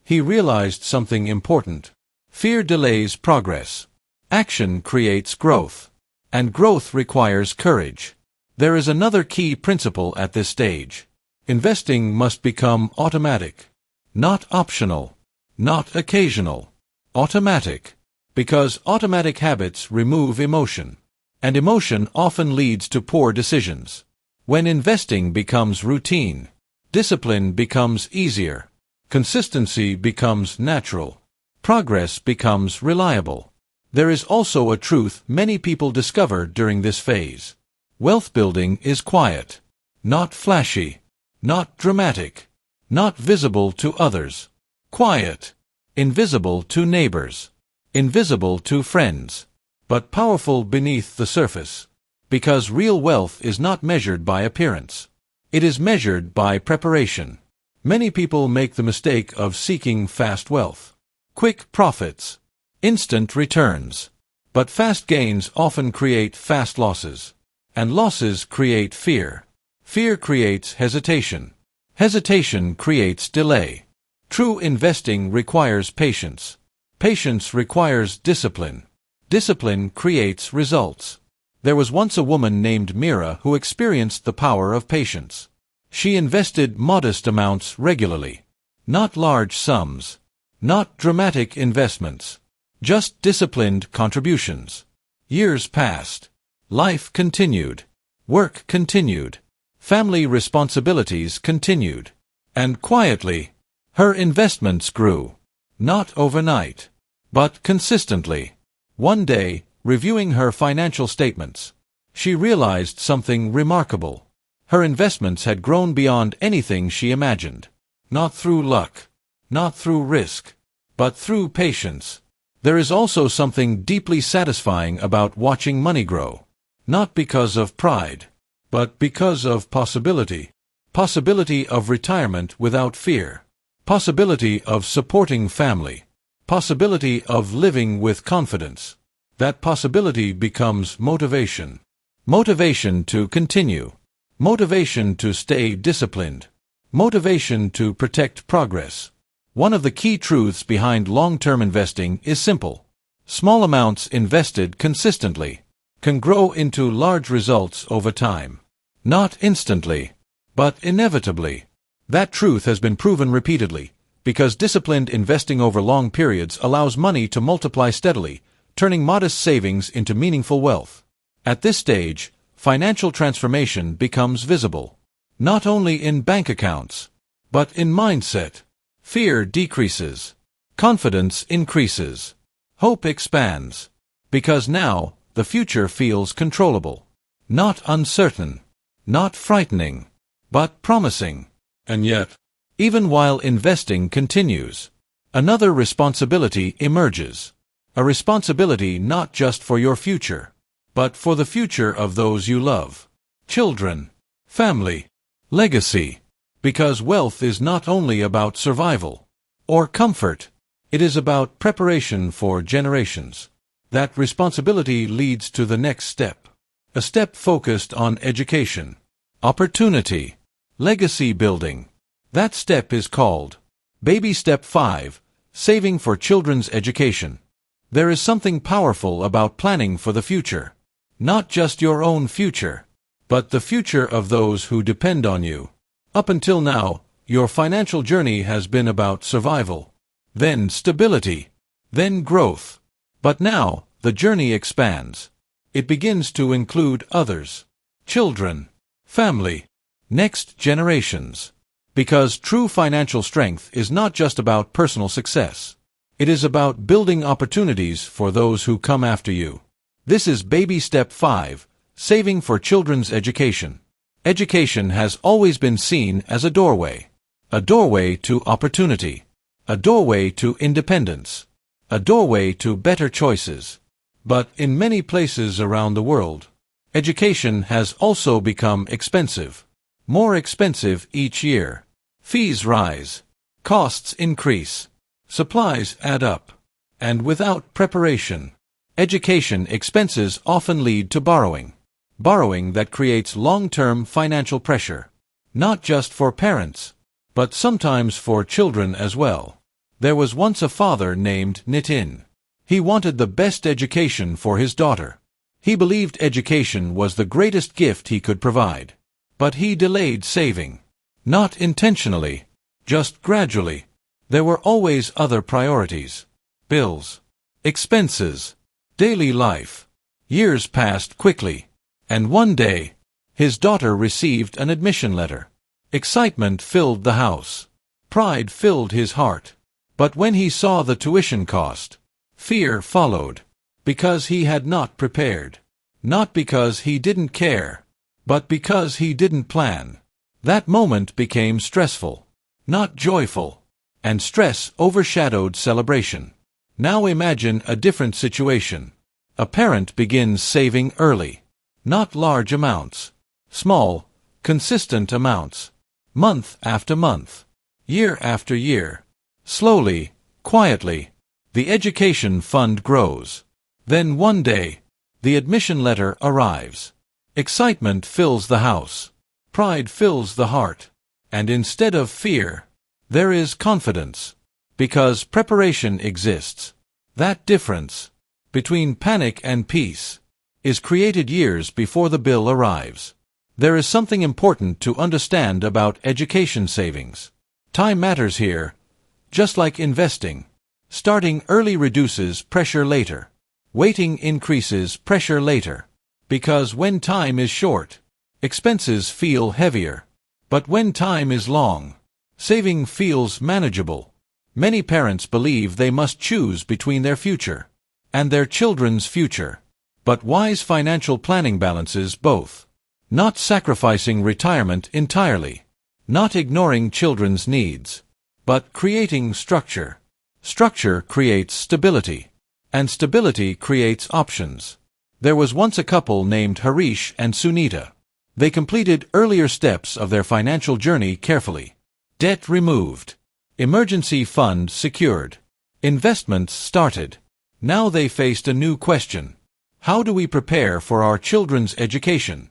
he realized something important. Fear delays progress. Action creates growth. And growth requires courage. There is another key principle at this stage. Investing must become automatic. Not optional. Not occasional. Automatic. Because automatic habits remove emotion. And emotion often leads to poor decisions. When investing becomes routine, Discipline becomes easier. Consistency becomes natural. Progress becomes reliable. There is also a truth many people discover during this phase. Wealth building is quiet. Not flashy. Not dramatic. Not visible to others. Quiet. Invisible to neighbors. Invisible to friends. But powerful beneath the surface. Because real wealth is not measured by appearance. It is measured by preparation. Many people make the mistake of seeking fast wealth. Quick profits. Instant returns. But fast gains often create fast losses. And losses create fear. Fear creates hesitation. Hesitation creates delay. True investing requires patience. Patience requires discipline. Discipline creates results. There was once a woman named Mira who experienced the power of patience. She invested modest amounts regularly. Not large sums. Not dramatic investments. Just disciplined contributions. Years passed. Life continued. Work continued. Family responsibilities continued. And quietly, her investments grew. Not overnight, but consistently. One day, reviewing her financial statements, she realized something remarkable. Her investments had grown beyond anything she imagined. Not through luck, not through risk, but through patience. There is also something deeply satisfying about watching money grow. Not because of pride, but because of possibility. Possibility of retirement without fear. Possibility of supporting family. Possibility of living with confidence. That possibility becomes motivation. Motivation to continue. Motivation to stay disciplined. Motivation to protect progress. One of the key truths behind long-term investing is simple. Small amounts invested consistently can grow into large results over time. Not instantly, but inevitably. That truth has been proven repeatedly, because disciplined investing over long periods allows money to multiply steadily, turning modest savings into meaningful wealth. At this stage, financial transformation becomes visible. Not only in bank accounts, but in mindset. Fear decreases. Confidence increases. Hope expands. Because now, the future feels controllable. Not uncertain. Not frightening. But promising. And yet, even while investing continues, another responsibility emerges. A responsibility not just for your future, but for the future of those you love. Children, family, legacy. Because wealth is not only about survival or comfort, it is about preparation for generations. That responsibility leads to the next step. A step focused on education, opportunity, legacy building. That step is called Baby Step 5, Saving for Children's Education. There is something powerful about planning for the future. Not just your own future, but the future of those who depend on you. Up until now, your financial journey has been about survival, then stability, then growth. But now, the journey expands. It begins to include others, children, family, next generations. Because true financial strength is not just about personal success. It is about building opportunities for those who come after you. This is Baby Step 5, Saving for Children's Education. Education has always been seen as a doorway to opportunity, a doorway to independence, a doorway to better choices. But in many places around the world, education has also become expensive. More expensive each year. Fees rise. Costs increase. Supplies add up. And without preparation, education expenses often lead to borrowing. Borrowing that creates long-term financial pressure. Not just for parents, but sometimes for children as well. There was once a father named Nitin. He wanted the best education for his daughter. He believed education was the greatest gift he could provide. But he delayed saving. Not intentionally, just gradually. There were always other priorities. Bills, expenses, daily life. Years passed quickly. And one day, his daughter received an admission letter. Excitement filled the house. Pride filled his heart. But when he saw the tuition cost, fear followed, because he had not prepared. Not because he didn't care, but because he didn't plan. That moment became stressful, not joyful, and stress overshadowed celebration. Now imagine a different situation. A parent begins saving early. Not large amounts. Small, consistent amounts. Month after month. Year after year. Slowly, quietly, the education fund grows. Then one day, the admission letter arrives. Excitement fills the house. Pride fills the heart. And instead of fear, there is confidence. Because preparation exists. That difference, between panic and peace, is created years before the bill arrives. There is something important to understand about education savings. Time matters here, just like investing. Starting early reduces pressure later. Waiting increases pressure later. Because when time is short, expenses feel heavier. But when time is long, saving feels manageable. Many parents believe they must choose between their future and their children's future. But wise financial planning balances both. Not sacrificing retirement entirely. Not ignoring children's needs. But creating structure. Structure creates stability. And stability creates options. There was once a couple named Harish and Sunita. They completed earlier steps of their financial journey carefully. Debt removed. Emergency fund secured. Investments started. Now they faced a new question. How do we prepare for our children's education?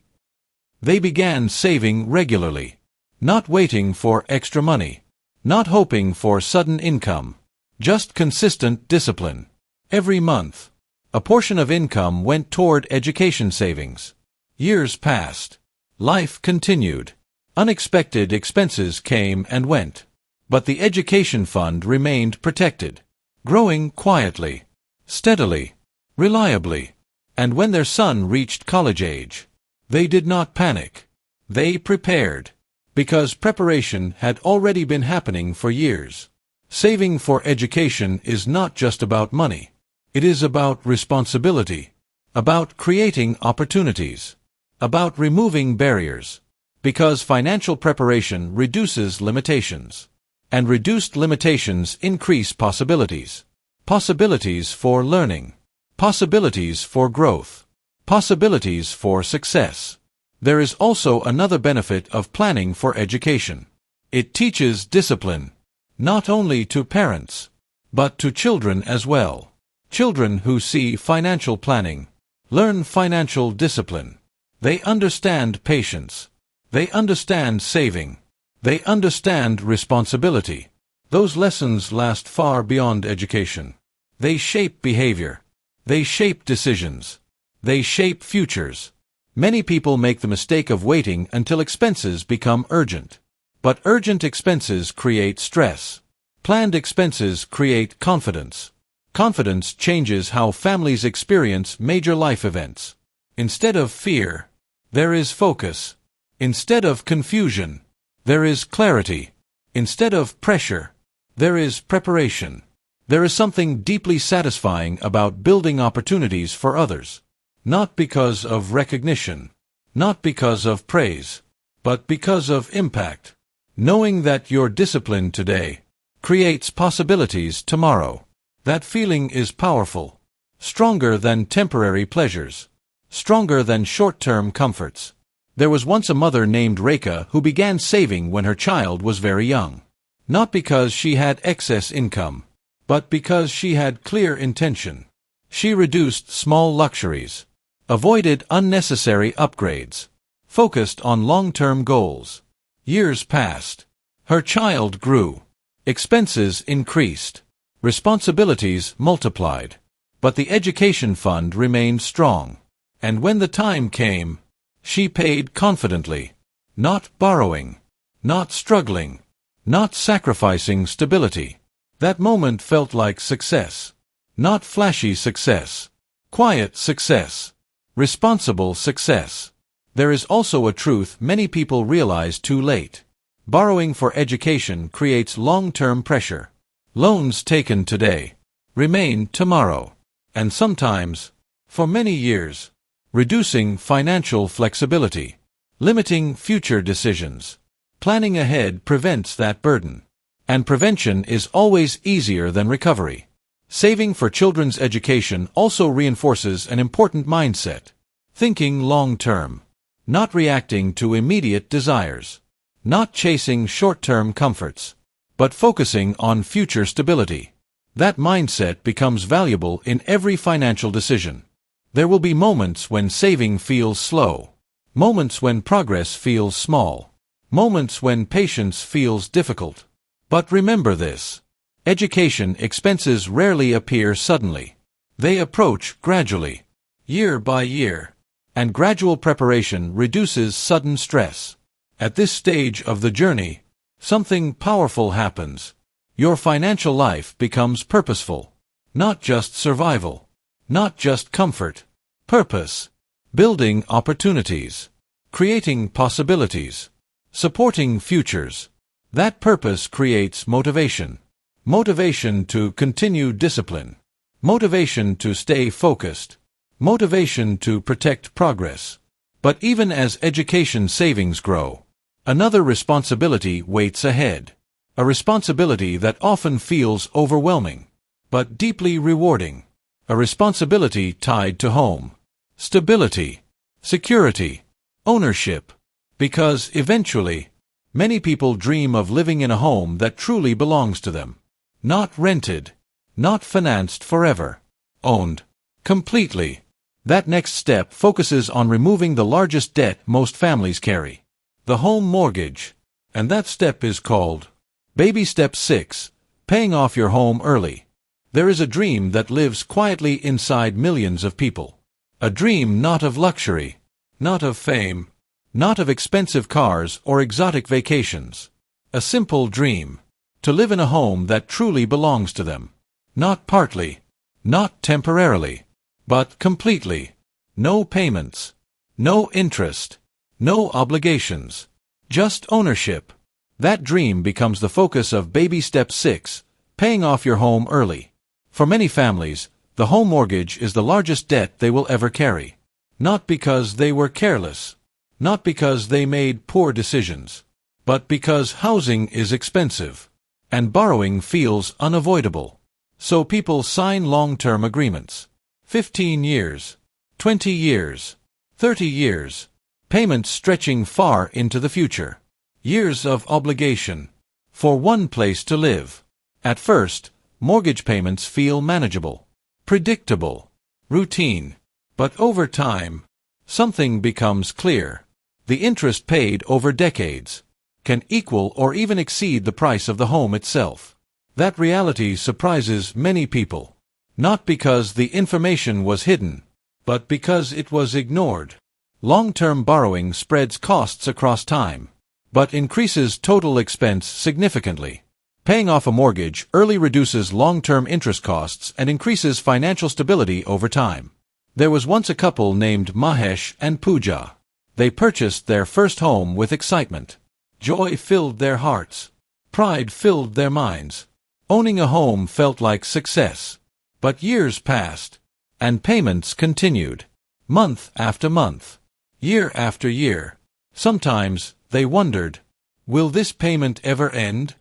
They began saving regularly. Not waiting for extra money. Not hoping for sudden income. Just consistent discipline. Every month, a portion of income went toward education savings. Years passed. Life continued. Unexpected expenses came and went. But the education fund remained protected. Growing quietly, steadily, reliably. And when their son reached college age, they did not panic. They prepared. Because preparation had already been happening for years. Saving for education is not just about money. It is about responsibility. About creating opportunities. About removing barriers. Because financial preparation reduces limitations. And reduced limitations increase possibilities. Possibilities for learning. Possibilities for growth. Possibilities for success. There is also another benefit of planning for education. It teaches discipline. Not only to parents, but to children as well. Children who see financial planning learn financial discipline. They understand patience. They understand saving. They understand responsibility. Those lessons last far beyond education. They shape behavior. They shape decisions. They shape futures. Many people make the mistake of waiting until expenses become urgent. But urgent expenses create stress. Planned expenses create confidence. Confidence changes how families experience major life events. Instead of fear, there is focus. Instead of confusion, there is clarity. Instead of pressure, there is preparation. There is something deeply satisfying about building opportunities for others. Not because of recognition, not because of praise, but because of impact. Knowing that your discipline today creates possibilities tomorrow. That feeling is powerful. Stronger than temporary pleasures. Stronger than short-term comforts. There was once a mother named Rekha who began saving when her child was very young. Not because she had excess income, but because she had clear intention. She reduced small luxuries, avoided unnecessary upgrades, focused on long-term goals. Years passed. Her child grew. Expenses increased. Responsibilities multiplied. But the education fund remained strong. And when the time came, she paid confidently. Not borrowing. Not struggling. Not sacrificing stability. That moment felt like success. Not flashy success. Quiet success. Responsible success. There is also a truth many people realize too late. Borrowing for education creates long-term pressure. Loans taken today remain tomorrow, and sometimes, for many years, reducing financial flexibility, limiting future decisions. Planning ahead prevents that burden. And prevention is always easier than recovery. Saving for children's education also reinforces an important mindset. Thinking long-term. Not reacting to immediate desires. Not chasing short-term comforts, but focusing on future stability. That mindset becomes valuable in every financial decision. There will be moments when saving feels slow. Moments when progress feels small. Moments when patience feels difficult. But remember this. Education expenses rarely appear suddenly. They approach gradually, year by year, and gradual preparation reduces sudden stress. At this stage of the journey, something powerful happens. Your financial life becomes purposeful. Not just survival. Not just comfort. Purpose. Building opportunities. Creating possibilities. Supporting futures. That purpose creates motivation. Motivation to continue discipline. Motivation to stay focused. Motivation to protect progress. But even as education savings grow, another responsibility waits ahead. A responsibility that often feels overwhelming, but deeply rewarding. A responsibility tied to home, stability, security, ownership. Because eventually, many people dream of living in a home that truly belongs to them. Not rented, not financed forever, owned, completely. That next step focuses on removing the largest debt most families carry. The home mortgage. And that step is called Baby Step 6, Paying Off Your Home Early. There is a dream that lives quietly inside millions of people. A dream not of luxury, not of fame, not of expensive cars or exotic vacations. A simple dream. To live in a home that truly belongs to them. Not partly, not temporarily, but completely. No payments, no interest, no obligations. Just ownership. That dream becomes the focus of Baby Step 6, Paying Off Your Home Early. For many families, the home mortgage is the largest debt they will ever carry. Not because they were careless, not because they made poor decisions, but because housing is expensive, and borrowing feels unavoidable. So people sign long-term agreements. 15 years, 20 years, 30 years, payments stretching far into the future. Years of obligation. For one place to live. At first, mortgage payments feel manageable, predictable, routine. But over time, something becomes clear. The interest paid over decades can equal or even exceed the price of the home itself. That reality surprises many people. Not because the information was hidden, but because it was ignored. Long-term borrowing spreads costs across time, but increases total expense significantly. Paying off a mortgage early reduces long-term interest costs and increases financial stability over time. There was once a couple named Mahesh and Pooja. They purchased their first home with excitement. Joy filled their hearts. Pride filled their minds. Owning a home felt like success. But years passed, and payments continued. Month after month. Year after year. Sometimes they wondered, will this payment ever end?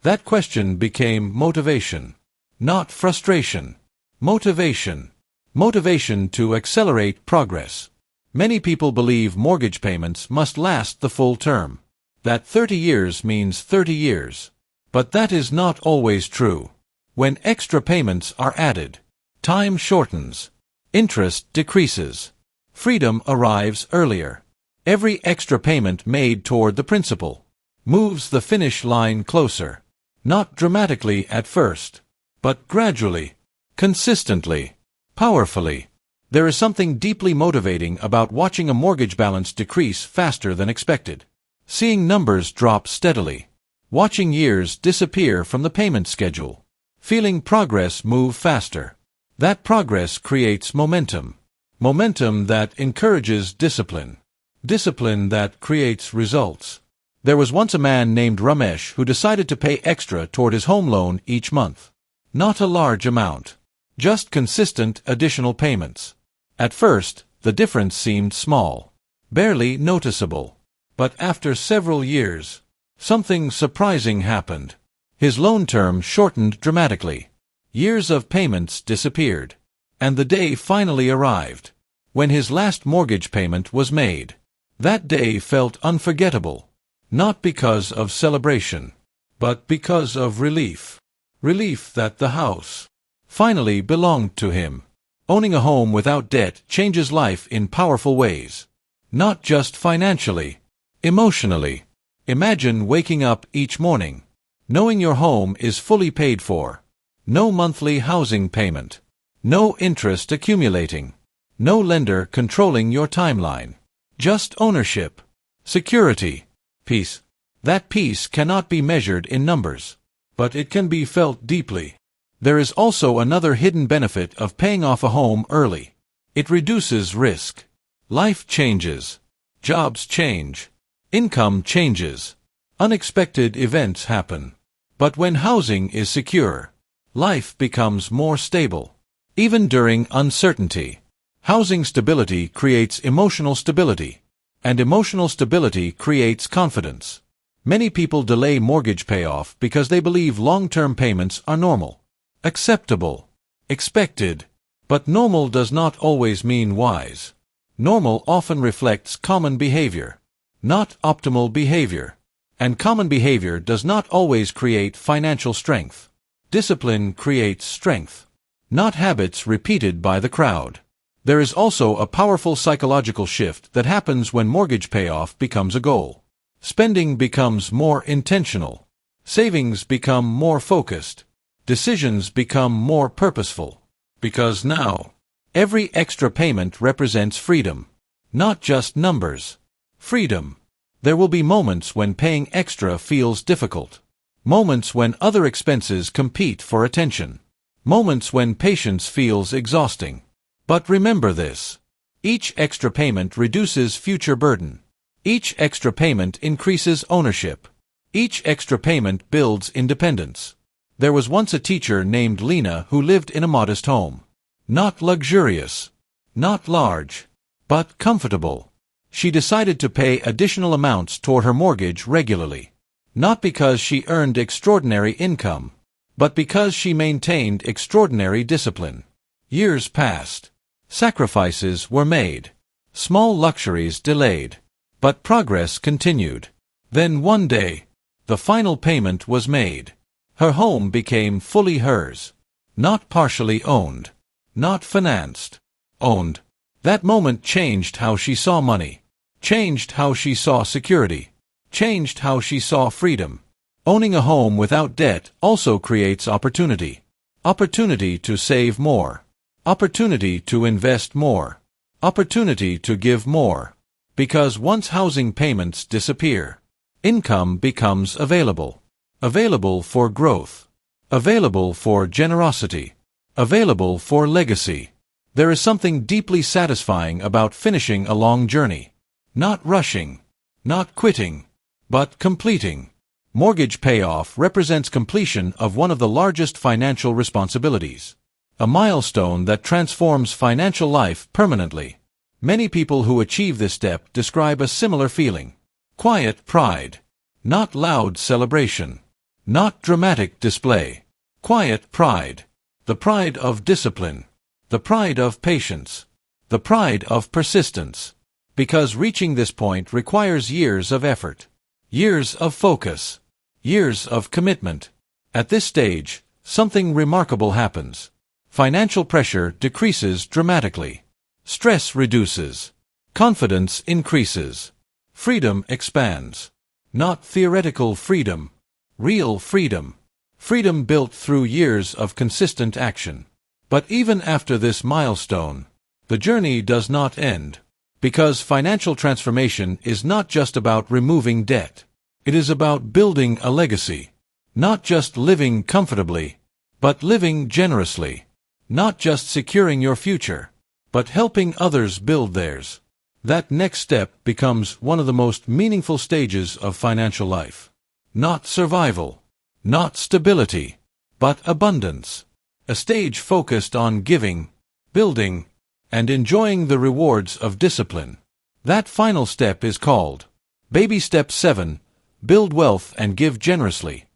That question became motivation. Not frustration. Motivation. Motivation to accelerate progress. Many people believe mortgage payments must last the full term. That 30 years means 30 years. But that is not always true. When extra payments are added, time shortens. Interest decreases. Freedom arrives earlier. Every extra payment made toward the principal moves the finish line closer. Not dramatically at first, but gradually, consistently, powerfully. There is something deeply motivating about watching a mortgage balance decrease faster than expected. Seeing numbers drop steadily. Watching years disappear from the payment schedule. Feeling progress move faster. That progress creates momentum. Momentum that encourages discipline. Discipline that creates results. There was once a man named Ramesh who decided to pay extra toward his home loan each month. Not a large amount. Just consistent additional payments. At first, the difference seemed small. Barely noticeable. But after several years, something surprising happened. His loan term shortened dramatically. Years of payments disappeared. And the day finally arrived, when his last mortgage payment was made. That day felt unforgettable. Not because of celebration, but because of relief. Relief that the house finally belonged to him. Owning a home without debt changes life in powerful ways. Not just financially, emotionally. Imagine waking up each morning, knowing your home is fully paid for. No monthly housing payment. No interest accumulating. No lender controlling your timeline. Just ownership. Security. Peace. That peace cannot be measured in numbers, but it can be felt deeply. There is also another hidden benefit of paying off a home early. It reduces risk. Life changes. Jobs change. Income changes. Unexpected events happen. But when housing is secure, life becomes more stable. Even during uncertainty, housing stability creates emotional stability, and emotional stability creates confidence. Many people delay mortgage payoff because they believe long-term payments are normal, acceptable, expected. But normal does not always mean wise. Normal often reflects common behavior, not optimal behavior. And common behavior does not always create financial strength. Discipline creates strength, not habits repeated by the crowd. There is also a powerful psychological shift that happens when mortgage payoff becomes a goal. Spending becomes more intentional. Savings become more focused. Decisions become more purposeful. Because now, every extra payment represents freedom. Not just numbers. Freedom. There will be moments when paying extra feels difficult. Moments when other expenses compete for attention. Moments when patience feels exhausting. But remember this. Each extra payment reduces future burden. Each extra payment increases ownership. Each extra payment builds independence. There was once a teacher named Lena who lived in a modest home. Not luxurious. Not large. But comfortable. She decided to pay additional amounts toward her mortgage regularly. Not because she earned extraordinary income, but because she maintained extraordinary discipline. Years passed. Sacrifices were made. Small luxuries delayed. But progress continued. Then one day, the final payment was made. Her home became fully hers. Not partially owned. Not financed. Owned. That moment changed how she saw money. Changed how she saw security. Changed how she saw freedom. Owning a home without debt also creates opportunity. Opportunity to save more. Opportunity to invest more. Opportunity to give more. Because once housing payments disappear, income becomes available. Available for growth. Available for generosity. Available for legacy. There is something deeply satisfying about finishing a long journey. Not rushing. Not quitting. But completing. Mortgage payoff represents completion of one of the largest financial responsibilities. A milestone that transforms financial life permanently. Many people who achieve this step describe a similar feeling. Quiet pride. Not loud celebration. Not dramatic display. Quiet pride. The pride of discipline. The pride of patience. The pride of persistence. Because reaching this point requires years of effort. Years of focus. Years of commitment. At this stage, something remarkable happens. Financial pressure decreases dramatically. Stress reduces. Confidence increases. Freedom expands. Not theoretical freedom. Real freedom. Freedom built through years of consistent action. But even after this milestone, the journey does not end. Because financial transformation is not just about removing debt. It is about building a legacy. Not just living comfortably, but living generously. Not just securing your future, but helping others build theirs. That next step becomes one of the most meaningful stages of financial life. Not survival, not stability, but abundance. A stage focused on giving, building, and enjoying the rewards of discipline. That final step is called Baby Step 7, Build Wealth and Give Generously.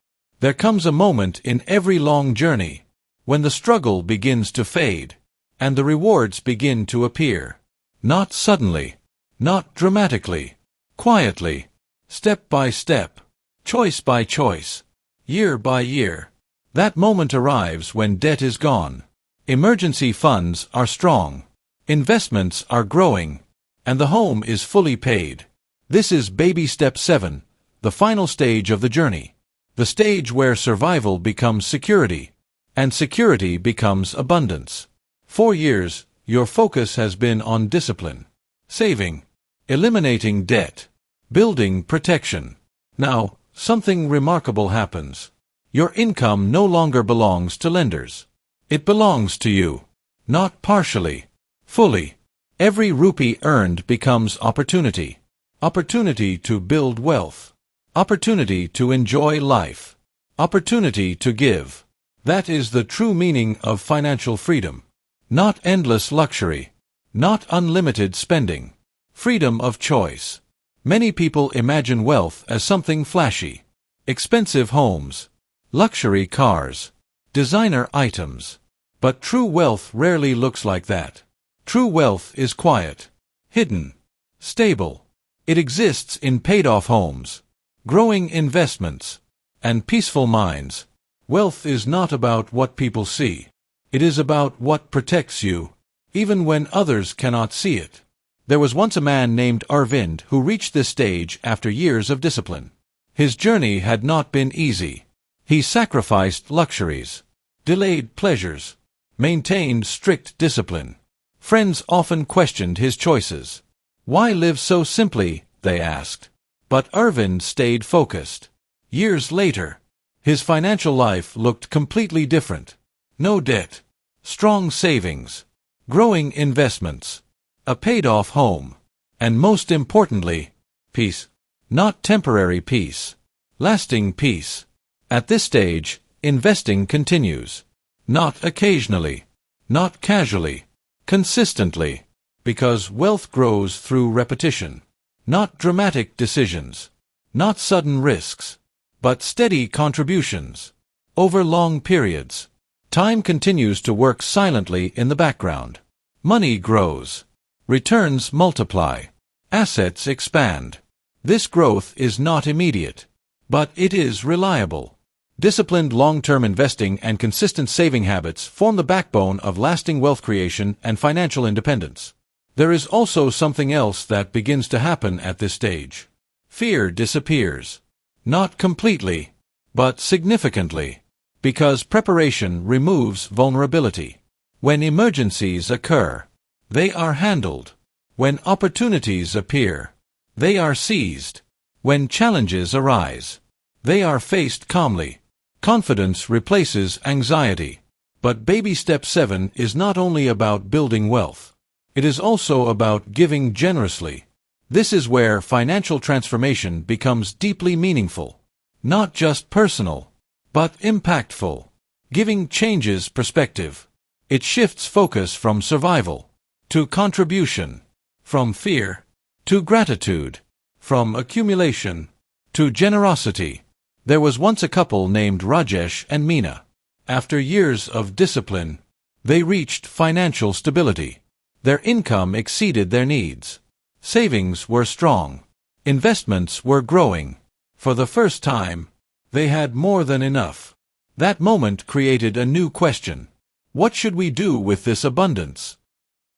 There comes a moment in every long journey when the struggle begins to fade and the rewards begin to appear. Not suddenly, not dramatically, quietly, step by step, choice by choice, year by year. That moment arrives when debt is gone, emergency funds are strong, investments are growing, and the home is fully paid. This is Baby Step 7, the final stage of the journey. The stage where survival becomes security, and security becomes abundance. For years, your focus has been on discipline, saving, eliminating debt, building protection. Now, something remarkable happens. Your income no longer belongs to lenders. It belongs to you. Not partially, fully. Every rupee earned becomes opportunity. Opportunity to build wealth. Opportunity to enjoy life. Opportunity to give. That is the true meaning of financial freedom. Not endless luxury. Not unlimited spending. Freedom of choice. Many people imagine wealth as something flashy. Expensive homes, luxury cars, designer items. But true wealth rarely looks like that. True wealth is quiet, hidden, stable. It exists in paid-off homes, growing investments, and peaceful minds. Wealth is not about what people see. It is about what protects you, even when others cannot see it. There was once a man named Arvind who reached this stage after years of discipline. His journey had not been easy. He sacrificed luxuries, delayed pleasures, maintained strict discipline. Friends often questioned his choices. Why live so simply, they asked. But Arvind stayed focused. Years later, his financial life looked completely different. No debt, strong savings, growing investments, a paid-off home, and most importantly, peace. Not temporary peace, lasting peace. At this stage, investing continues. Not occasionally, not casually, consistently, because wealth grows through repetition. Not dramatic decisions, not sudden risks, but steady contributions. Over long periods, time continues to work silently in the background. Money grows. Returns multiply. Assets expand. This growth is not immediate, but it is reliable. Disciplined long-term investing and consistent saving habits form the backbone of lasting wealth creation and financial independence. There is also something else that begins to happen at this stage. Fear disappears. Not completely, but significantly, because preparation removes vulnerability. When emergencies occur, they are handled. When opportunities appear, they are seized. When challenges arise, they are faced calmly. Confidence replaces anxiety. But Baby Step 7 is not only about building wealth. It is also about giving generously. This is where financial transformation becomes deeply meaningful. Not just personal, but impactful. Giving changes perspective. It shifts focus from survival to contribution, from fear to gratitude, from accumulation to generosity. There was once a couple named Rajesh and Meena. After years of discipline, they reached financial stability. Their income exceeded their needs. Savings were strong. Investments were growing. For the first time, they had more than enough. That moment created a new question. What should we do with this abundance?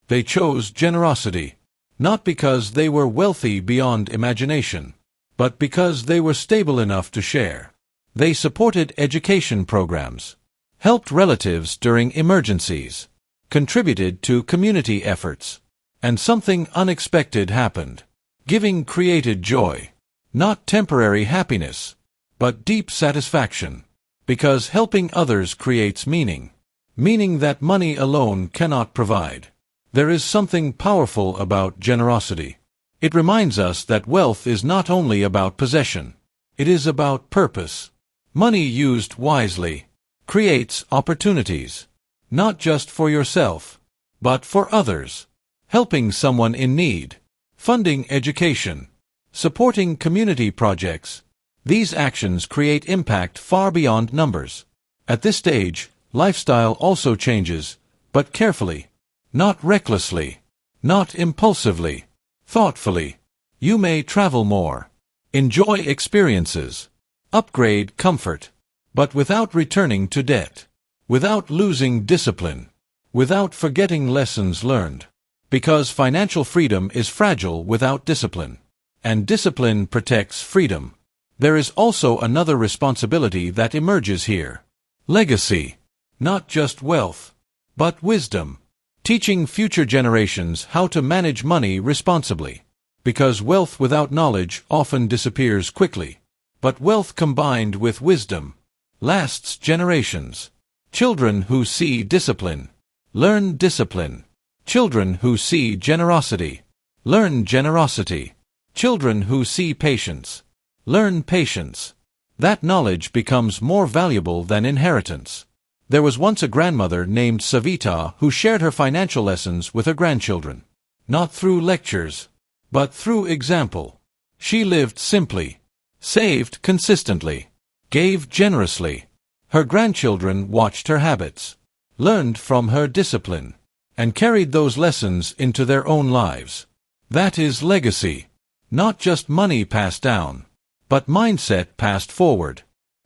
They chose generosity, not because they were wealthy beyond imagination, but because they were stable enough to share. They supported education programs, helped relatives during emergencies, contributed to community efforts, and something unexpected happened. Giving created joy, not temporary happiness, but deep satisfaction, because helping others creates meaning, meaning that money alone cannot provide. There is something powerful about generosity. It reminds us that wealth is not only about possession. It is about purpose. Money used wisely creates opportunities, not just for yourself, but for others. Helping someone in need, funding education, supporting community projects. These actions create impact far beyond numbers. At this stage, lifestyle also changes, but carefully, not recklessly, not impulsively, thoughtfully. You may travel more, enjoy experiences, upgrade comfort, but without returning to debt, without losing discipline, without forgetting lessons learned. Because financial freedom is fragile without discipline, and discipline protects freedom. There is also another responsibility that emerges here. Legacy. Not just wealth, but wisdom. Teaching future generations how to manage money responsibly. Because wealth without knowledge often disappears quickly. But wealth combined with wisdom lasts generations. Children who see discipline learn discipline. Children who see generosity learn generosity. Children who see patience learn patience. That knowledge becomes more valuable than inheritance. There was once a grandmother named Savita who shared her financial lessons with her grandchildren. Not through lectures, but through example. She lived simply, saved consistently, gave generously. Her grandchildren watched her habits, learned from her discipline, and carried those lessons into their own lives. That is legacy. Not just money passed down, but mindset passed forward.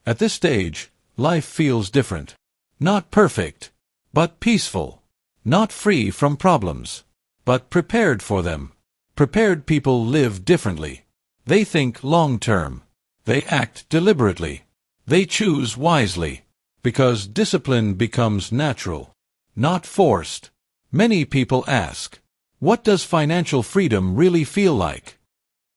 At this stage, life feels different. Not perfect, but peaceful. Not free from problems, but prepared for them. Prepared people live differently. They think long-term. They act deliberately. They choose wisely. Because discipline becomes natural, not forced. Many people ask, what does financial freedom really feel like?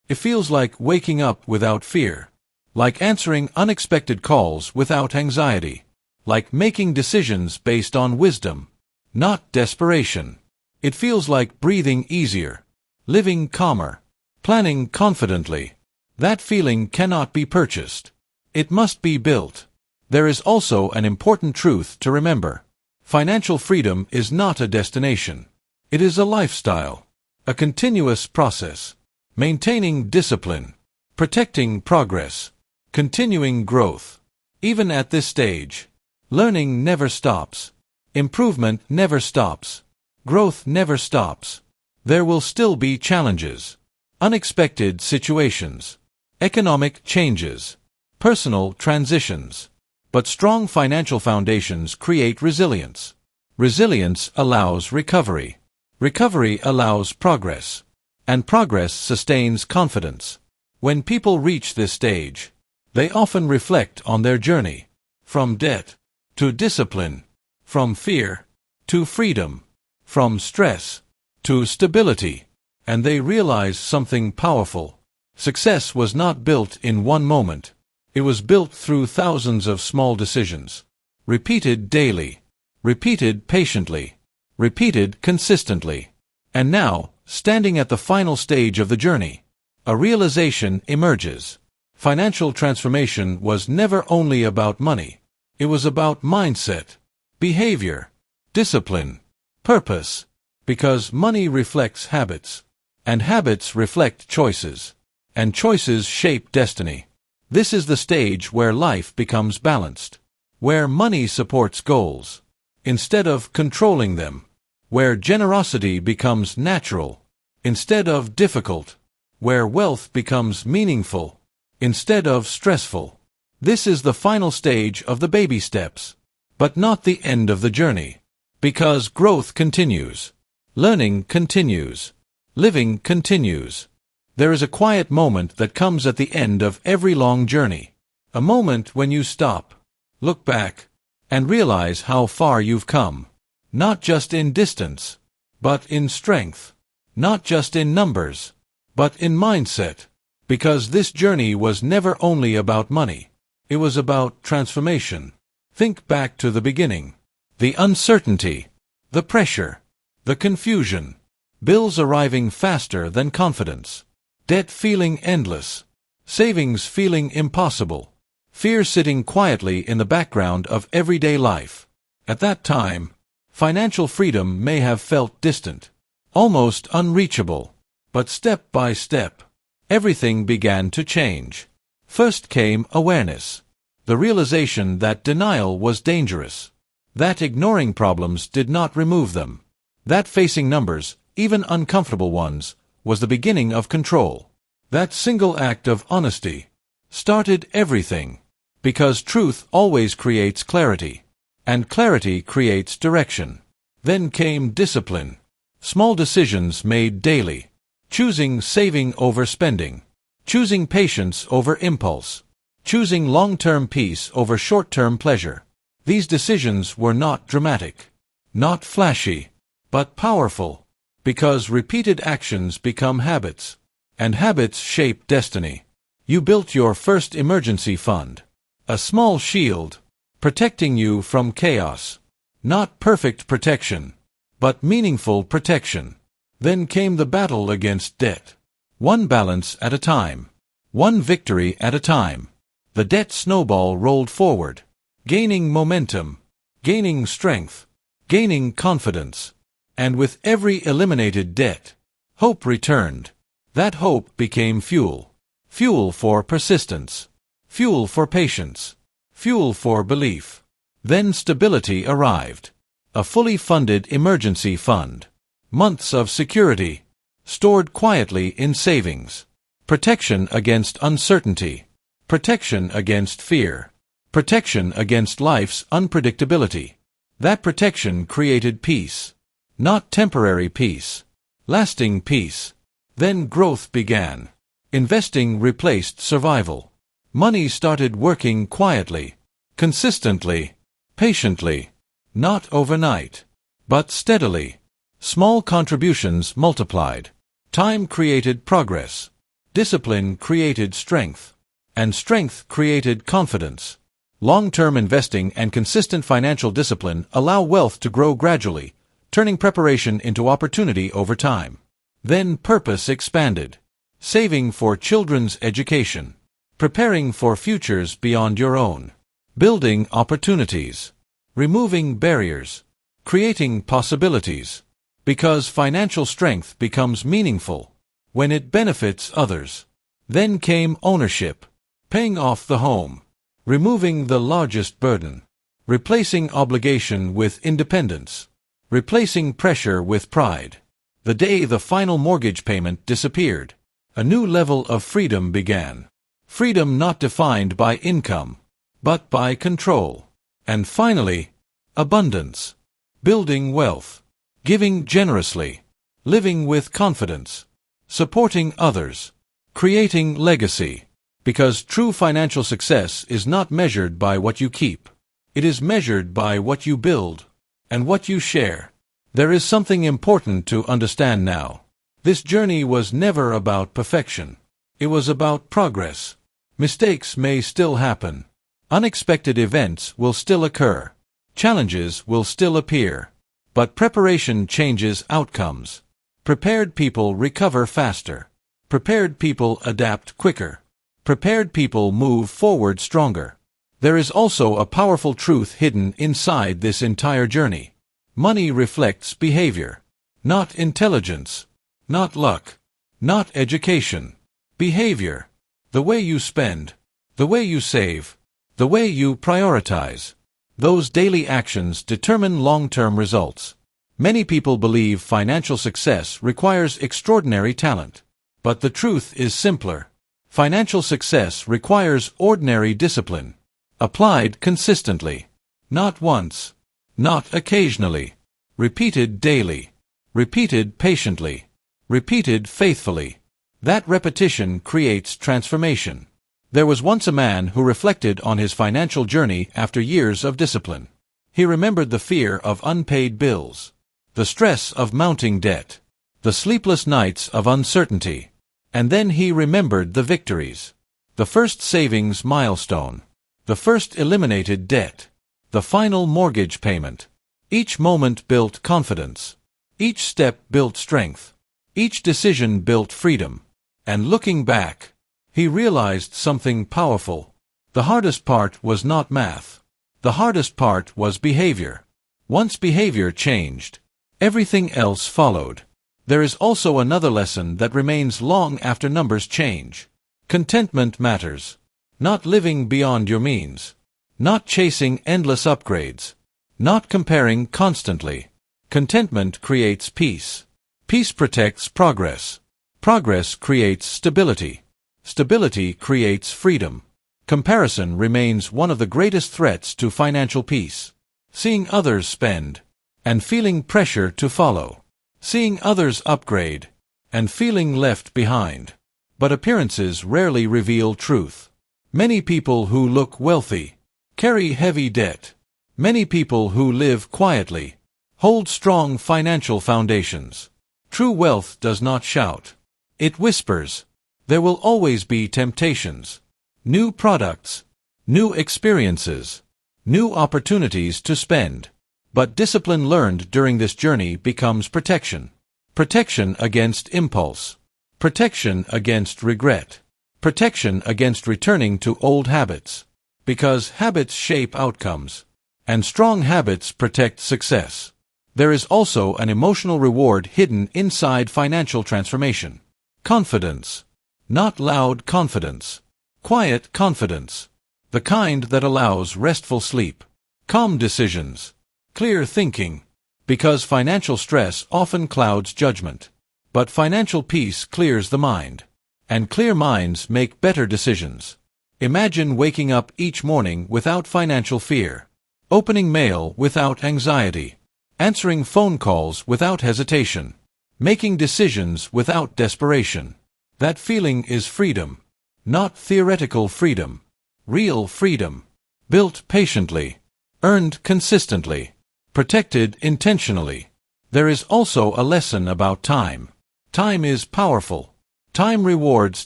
It feels like waking up without fear, like answering unexpected calls without anxiety, like making decisions based on wisdom, not desperation. It feels like breathing easier, living calmer, planning confidently. That feeling cannot be purchased. It must be built. There is also an important truth to remember. Financial freedom is not a destination. It is a lifestyle, a continuous process. Maintaining discipline, protecting progress, continuing growth. Even at this stage, learning never stops. Improvement never stops. Growth never stops. There will still be challenges, unexpected situations, economic changes, personal transitions. But strong financial foundations create resilience. Resilience allows recovery. Recovery allows progress. And progress sustains confidence. When people reach this stage, they often reflect on their journey. From debt to discipline. From fear to freedom. From stress to stability. And they realize something powerful. Success was not built in one moment. It was built through thousands of small decisions, repeated daily, repeated patiently, repeated consistently. And now, standing at the final stage of the journey, a realization emerges. Financial transformation was never only about money. It was about mindset, behavior, discipline, purpose. Because money reflects habits, and habits reflect choices, and choices shape destiny. This is the stage where life becomes balanced, where money supports goals, instead of controlling them, where generosity becomes natural, instead of difficult, where wealth becomes meaningful, instead of stressful. This is the final stage of the baby steps, but not the end of the journey, because growth continues, learning continues, living continues. There is a quiet moment that comes at the end of every long journey. A moment when you stop, look back, and realize how far you've come. Not just in distance, but in strength. Not just in numbers, but in mindset. Because this journey was never only about money. It was about transformation. Think back to the beginning. The uncertainty, the pressure, The confusion. Bills arriving faster than confidence. Debt feeling endless. Savings feeling impossible. Fear sitting quietly in the background of everyday life. At that time, financial freedom may have felt distant, almost unreachable. But step by step, everything began to change. First came awareness. The realization that denial was dangerous. That ignoring problems did not remove them. That facing numbers, even uncomfortable ones, was the beginning of control. That single act of honesty started everything. Because truth always creates clarity. And clarity creates direction. Then came discipline. Small decisions made daily. Choosing saving over spending. Choosing patience over impulse. Choosing long-term peace over short-term pleasure. These decisions were not dramatic, not flashy, but powerful. Because repeated actions become habits. And habits shape destiny. You built your first emergency fund. A small shield, protecting you from chaos. Not perfect protection, but meaningful protection. Then came the battle against debt. One balance at a time. One victory at a time. The debt snowball rolled forward, gaining momentum, gaining strength, gaining confidence. And with every eliminated debt, hope returned. That hope became fuel. Fuel for persistence. Fuel for patience. Fuel for belief. Then stability arrived. A fully funded emergency fund. Months of security, stored quietly in savings. Protection against uncertainty. Protection against fear. Protection against life's unpredictability. That protection created peace. Not temporary peace. Lasting peace. Then growth began. Investing replaced survival. Money started working quietly, consistently, patiently. Not overnight, but steadily. Small contributions multiplied. Time created progress. Discipline created strength. And strength created confidence. Long-term investing and consistent financial discipline allow wealth to grow gradually, turning preparation into opportunity over time. Then purpose expanded. Saving for children's education. Preparing for futures beyond your own. Building opportunities. Removing barriers. Creating possibilities. Because financial strength becomes meaningful when it benefits others. Then came ownership. Paying off the home. Removing the largest burden. Replacing obligation with independence. Replacing pressure with pride. The day the final mortgage payment disappeared, a new level of freedom began. Freedom not defined by income, but by control. And finally, abundance. Building wealth. Giving generously. Living with confidence. Supporting others. Creating legacy. Because true financial success is not measured by what you keep. It is measured by what you build and what you share. There is something important to understand now. This journey was never about perfection. It was about progress. Mistakes may still happen. Unexpected events will still occur. Challenges will still appear. But preparation changes outcomes. Prepared people recover faster. Prepared people adapt quicker. Prepared people move forward stronger. There is also a powerful truth hidden inside this entire journey. Money reflects behavior, not intelligence, not luck, not education. Behavior. The way you spend, the way you save, the way you prioritize. Those daily actions determine long-term results. Many people believe financial success requires extraordinary talent. But the truth is simpler. Financial success requires ordinary discipline. Applied consistently. Not once. Not occasionally. Repeated daily. Repeated patiently. Repeated faithfully. That repetition creates transformation. There was once a man who reflected on his financial journey after years of discipline. He remembered the fear of unpaid bills, the stress of mounting debt, the sleepless nights of uncertainty. And then he remembered the victories. The first savings milestone. The first eliminated debt. The final mortgage payment. Each moment built confidence. Each step built strength. Each decision built freedom. And looking back, he realized something powerful. The hardest part was not math. The hardest part was behavior. Once behavior changed, everything else followed. There is also another lesson that remains long after numbers change. Contentment matters. Not living beyond your means. Not chasing endless upgrades. Not comparing constantly. Contentment creates peace. Peace protects progress. Progress creates stability. Stability creates freedom. Comparison remains one of the greatest threats to financial peace. Seeing others spend, and feeling pressure to follow. Seeing others upgrade, and feeling left behind. But appearances rarely reveal truth. Many people who look wealthy carry heavy debt. Many people who live quietly hold strong financial foundations. True wealth does not shout. It whispers. There will always be temptations. New products. New experiences. New opportunities to spend. But discipline learned during this journey becomes protection. Protection against impulse. Protection against regret. Protection against returning to old habits. Because habits shape outcomes. And strong habits protect success. There is also an emotional reward hidden inside financial transformation. Confidence. Not loud confidence. Quiet confidence. The kind that allows restful sleep. Calm decisions. Clear thinking. Because financial stress often clouds judgment. But financial peace clears the mind. And clear minds make better decisions. Imagine waking up each morning without financial fear. Opening mail without anxiety. Answering phone calls without hesitation. Making decisions without desperation. That feeling is freedom. Not theoretical freedom. Real freedom. Built patiently. Earned consistently. Protected intentionally. There is also a lesson about time. Time is powerful. Time rewards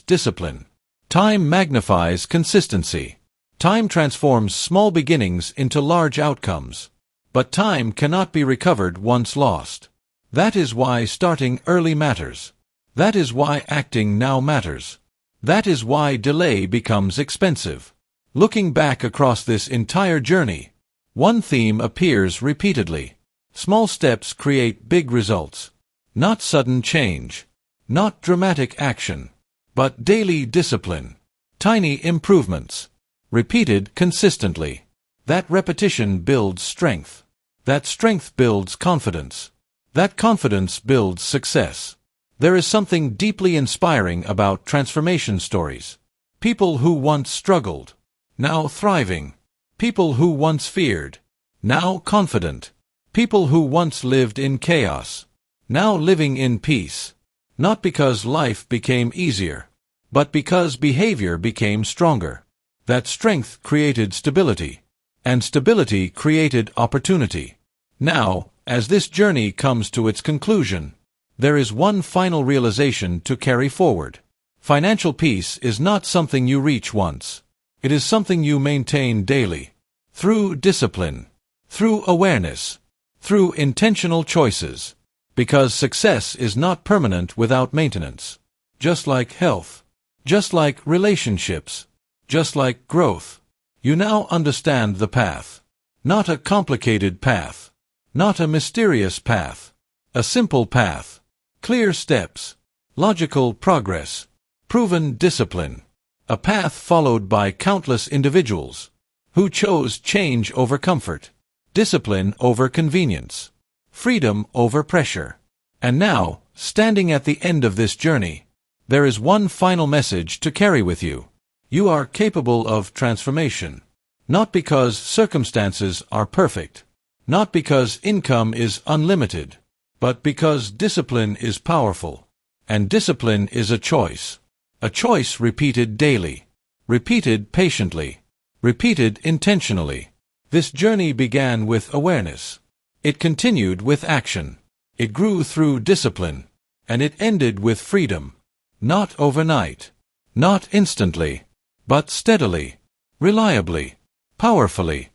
discipline. Time magnifies consistency. Time transforms small beginnings into large outcomes. But time cannot be recovered once lost. That is why starting early matters. That is why acting now matters. That is why delay becomes expensive. Looking back across this entire journey, one theme appears repeatedly. Small steps create big results. Not sudden change. Not dramatic action. But daily discipline. Tiny improvements. Repeated consistently. That repetition builds strength. That strength builds confidence. That confidence builds success. There is something deeply inspiring about transformation stories. People who once struggled, now thriving. People who once feared, now confident. People who once lived in chaos, now living in peace. Not because life became easier, but because behavior became stronger. That strength created stability, and stability created opportunity. Now, as this journey comes to its conclusion, there is one final realization to carry forward. Financial peace is not something you reach once. It is something you maintain daily. Through discipline. Through awareness. Through intentional choices. Because success is not permanent without maintenance. Just like health. Just like relationships. Just like growth. You now understand the path. Not a complicated path. Not a mysterious path. A simple path. Clear steps. Logical progress. Proven discipline. A path followed by countless individuals who chose change over comfort, discipline over convenience, freedom over pressure. And now, standing at the end of this journey, there is one final message to carry with you. You are capable of transformation. Not because circumstances are perfect. Not because income is unlimited. But because discipline is powerful. And discipline is a choice. A choice repeated daily. Repeated patiently. Repeated intentionally. This journey began with awareness. It continued with action. It grew through discipline. And it ended with freedom. Not overnight. Not instantly. But steadily. Reliably. Powerfully.